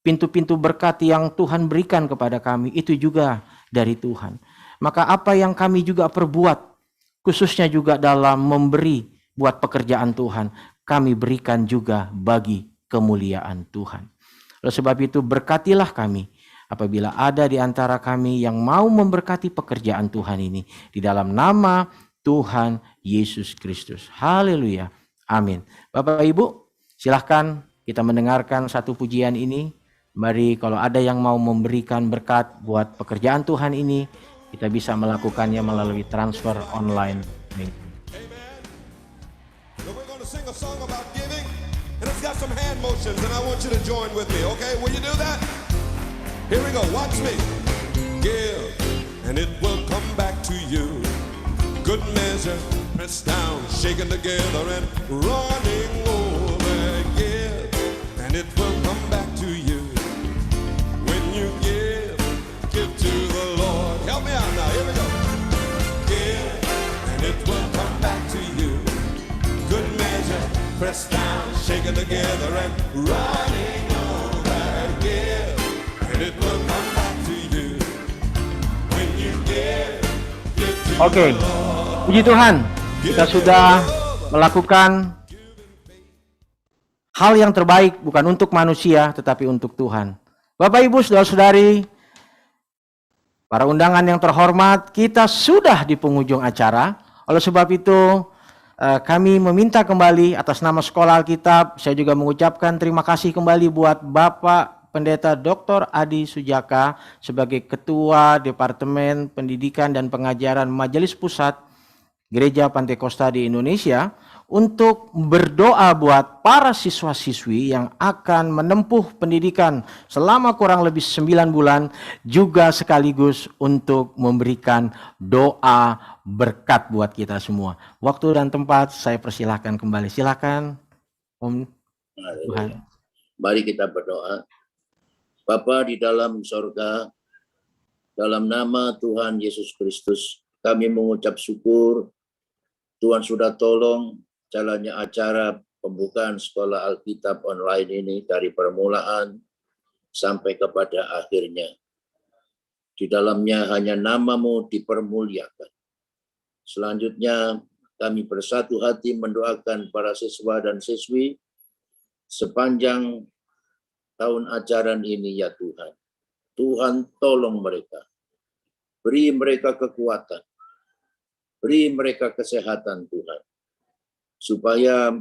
pintu-pintu berkat yang Tuhan berikan kepada kami, itu juga dari Tuhan. Maka apa yang kami juga perbuat, khususnya juga dalam memberi buat pekerjaan Tuhan, kami berikan juga bagi kemuliaan Tuhan. Oleh sebab itu berkatilah kami apabila ada di antara kami yang mau memberkati pekerjaan Tuhan ini di dalam nama Tuhan Yesus Kristus. Haleluya. Amin. Bapak Ibu, silahkan kita mendengarkan satu pujian ini. Mari kalau ada yang mau memberikan berkat buat pekerjaan Tuhan ini, kita bisa melakukannya melalui transfer online. So we're going to sing a song about giving, and it's got some hand motions, and I want you to join with me, okay? Will you do that? Here we go, watch me. Give, and it will come back to you. Good measure, pressed down, shaken together, and running over. Give, and it will come back to you. When you give to the Lord. Help me out now, here we go. Give, and it will come back to you. Good measure, pressed down, shaken together, and running over. Give, and it will come back to you. When you give to Oke, the Lord. puji Tuhan, kita sudah melakukan hal yang terbaik bukan untuk manusia tetapi untuk Tuhan. Bapak Ibu, saudara-saudari, para undangan yang terhormat, kita sudah di penghujung acara. Oleh sebab itu, kami meminta kembali atas nama Sekolah Alkitab, saya juga mengucapkan terima kasih kembali buat Bapak Pendeta Dr. Adi Sujaka sebagai Ketua Departemen Pendidikan dan Pengajaran Majelis Pusat Gereja Pantekosta di Indonesia untuk berdoa buat para siswa-siswi yang akan menempuh pendidikan selama kurang lebih 9 bulan, juga sekaligus untuk memberikan doa berkat buat kita semua. Waktu dan tempat saya persilahkan kembali. Silakan Om Tuhan. Mari kita berdoa. Bapa di dalam sorga, dalam nama Tuhan Yesus Kristus, kami mengucap syukur Tuhan sudah tolong jalannya acara pembukaan Sekolah Alkitab online ini dari permulaan sampai kepada akhirnya. Di dalamnya hanya nama-Mu dipermuliakan. Selanjutnya kami bersatu hati mendoakan para siswa dan siswi sepanjang tahun ajaran ini ya Tuhan. Tuhan tolong mereka. Beri mereka kekuatan. Beri mereka kesehatan Tuhan. Supaya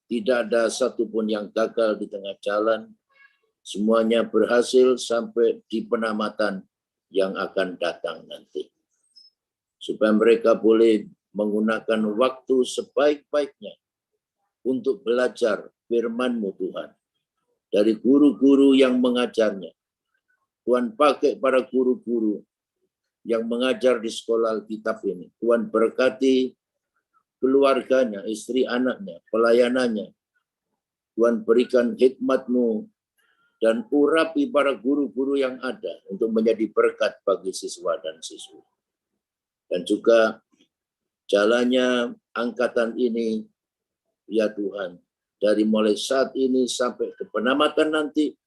tidak ada satupun yang gagal di tengah jalan. Semuanya berhasil sampai di penamatan yang akan datang nanti. Supaya mereka boleh menggunakan waktu sebaik-baiknya untuk belajar firman-Mu Tuhan. Dari guru-guru yang mengajarnya. Tuhan pakai para guru-guru yang mengajar di Sekolah Alkitab ini. Tuhan berkati keluarganya, istri anaknya, pelayanannya. Tuhan berikan hikmat-Mu dan urapi para guru-guru yang ada untuk menjadi berkat bagi siswa dan siswi. Dan juga jalannya angkatan ini, ya Tuhan, dari mulai saat ini sampai ke penamatan nanti,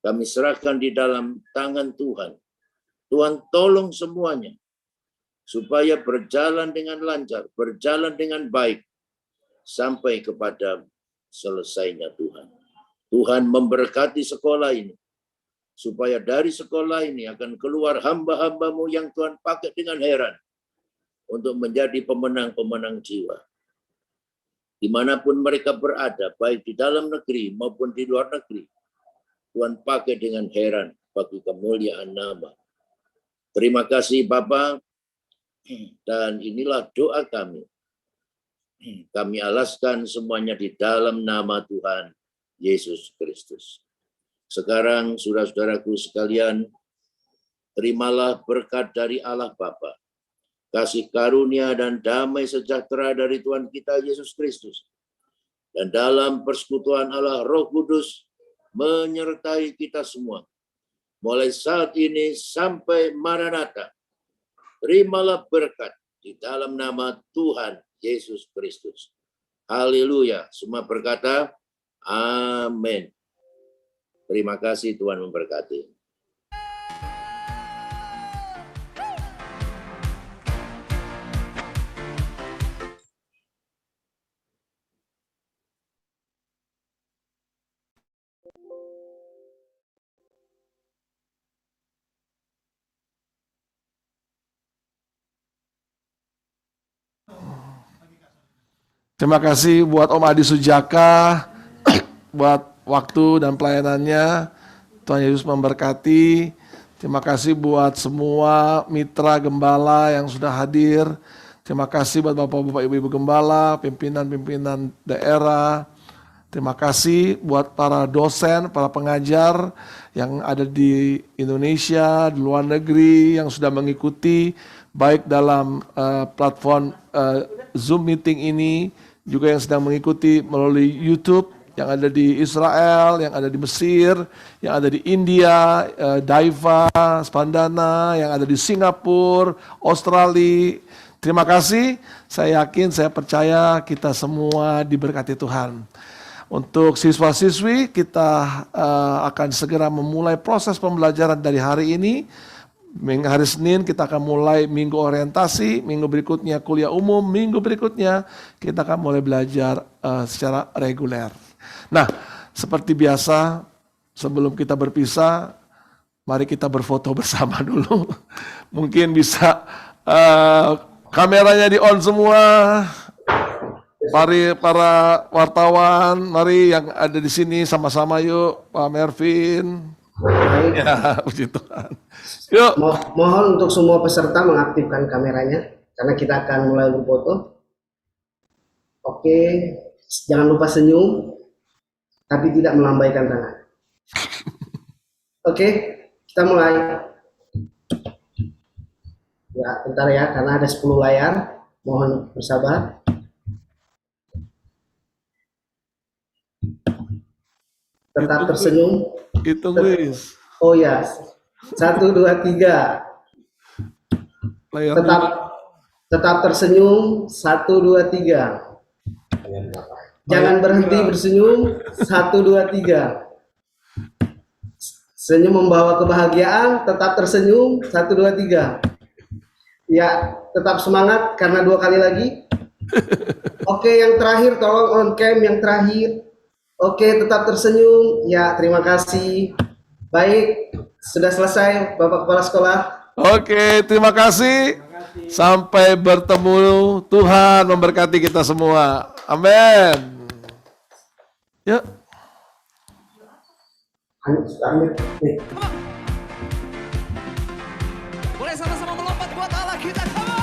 kami serahkan di dalam tangan Tuhan. Tuhan tolong semuanya, supaya berjalan dengan lancar, berjalan dengan baik, sampai kepada selesainya Tuhan. Tuhan memberkati sekolah ini, supaya dari sekolah ini akan keluar hamba-hamba-Mu yang Tuhan pakai dengan heran, untuk menjadi pemenang-pemenang jiwa. Dimanapun mereka berada, baik di dalam negeri maupun di luar negeri, Tuhan pakai dengan heran bagi kemuliaan nama. Terima kasih Bapa, dan inilah doa kami. Kami alaskan semuanya di dalam nama Tuhan Yesus Kristus. Sekarang saudara-saudaraku sekalian, terimalah berkat dari Allah Bapa, kasih karunia dan damai sejahtera dari Tuhan kita Yesus Kristus, dan dalam persekutuan Allah Roh Kudus menyertai kita semua, mulai saat ini sampai Maranatha. Terimalah berkat di dalam nama Tuhan Yesus Kristus. Haleluya. Semua berkata, amin. Terima kasih, Tuhan memberkati. Terima kasih buat Om Adi Sujaka, buat waktu dan pelayanannya. Tuhan Yesus memberkati. Terima kasih buat semua mitra gembala yang sudah hadir. Terima kasih buat Bapak-Bapak, Ibu-Ibu gembala, pimpinan-pimpinan daerah. Terima kasih buat para dosen, para pengajar yang ada di Indonesia, di luar negeri, yang sudah mengikuti baik dalam platform Zoom meeting ini, juga yang sedang mengikuti melalui YouTube, yang ada di Israel, yang ada di Mesir, yang ada di India, Daiva, Spandana, yang ada di Singapura, Australia. Terima kasih, saya yakin, saya percaya kita semua diberkati Tuhan. Untuk siswa-siswi, kita akan segera memulai proses pembelajaran dari hari ini. Hari Senin kita akan mulai minggu orientasi, minggu berikutnya kuliah umum, minggu berikutnya kita akan mulai belajar secara reguler. Nah, seperti biasa, sebelum kita berpisah, mari kita berfoto bersama dulu. Mungkin bisa kameranya di-on semua. Mari para wartawan, mari yang ada di sini sama-sama yuk, Pak Mervin. Ya, puji Tuhan. Yuk. Mohon untuk semua peserta mengaktifkan kameranya, karena kita akan mulai berfoto. Oke, jangan lupa senyum, tapi tidak melambaikan tangan. Oke, kita mulai. Ya, bentar ya, karena ada 10 layar. Mohon bersabar. Tetap tersenyum. Hitung, Luis. Oh ya, 1, 2, 3. Tetap tersenyum. 1, 2, 3. Jangan berhenti bersenyum. 1, 2, 3. Senyum membawa kebahagiaan. Tetap tersenyum. 1, 2, 3. Ya, tetap semangat karena 2 kali lagi. Oke, yang terakhir tolong on cam yang terakhir. Oke, tetap tersenyum. Ya, terima kasih. Baik, sudah selesai Bapak Kepala Sekolah. Oke, terima kasih. Sampai bertemu. Tuhan memberkati kita semua. Amin. Yuk. Boleh sama-sama melompat buat Allah kita. Come on.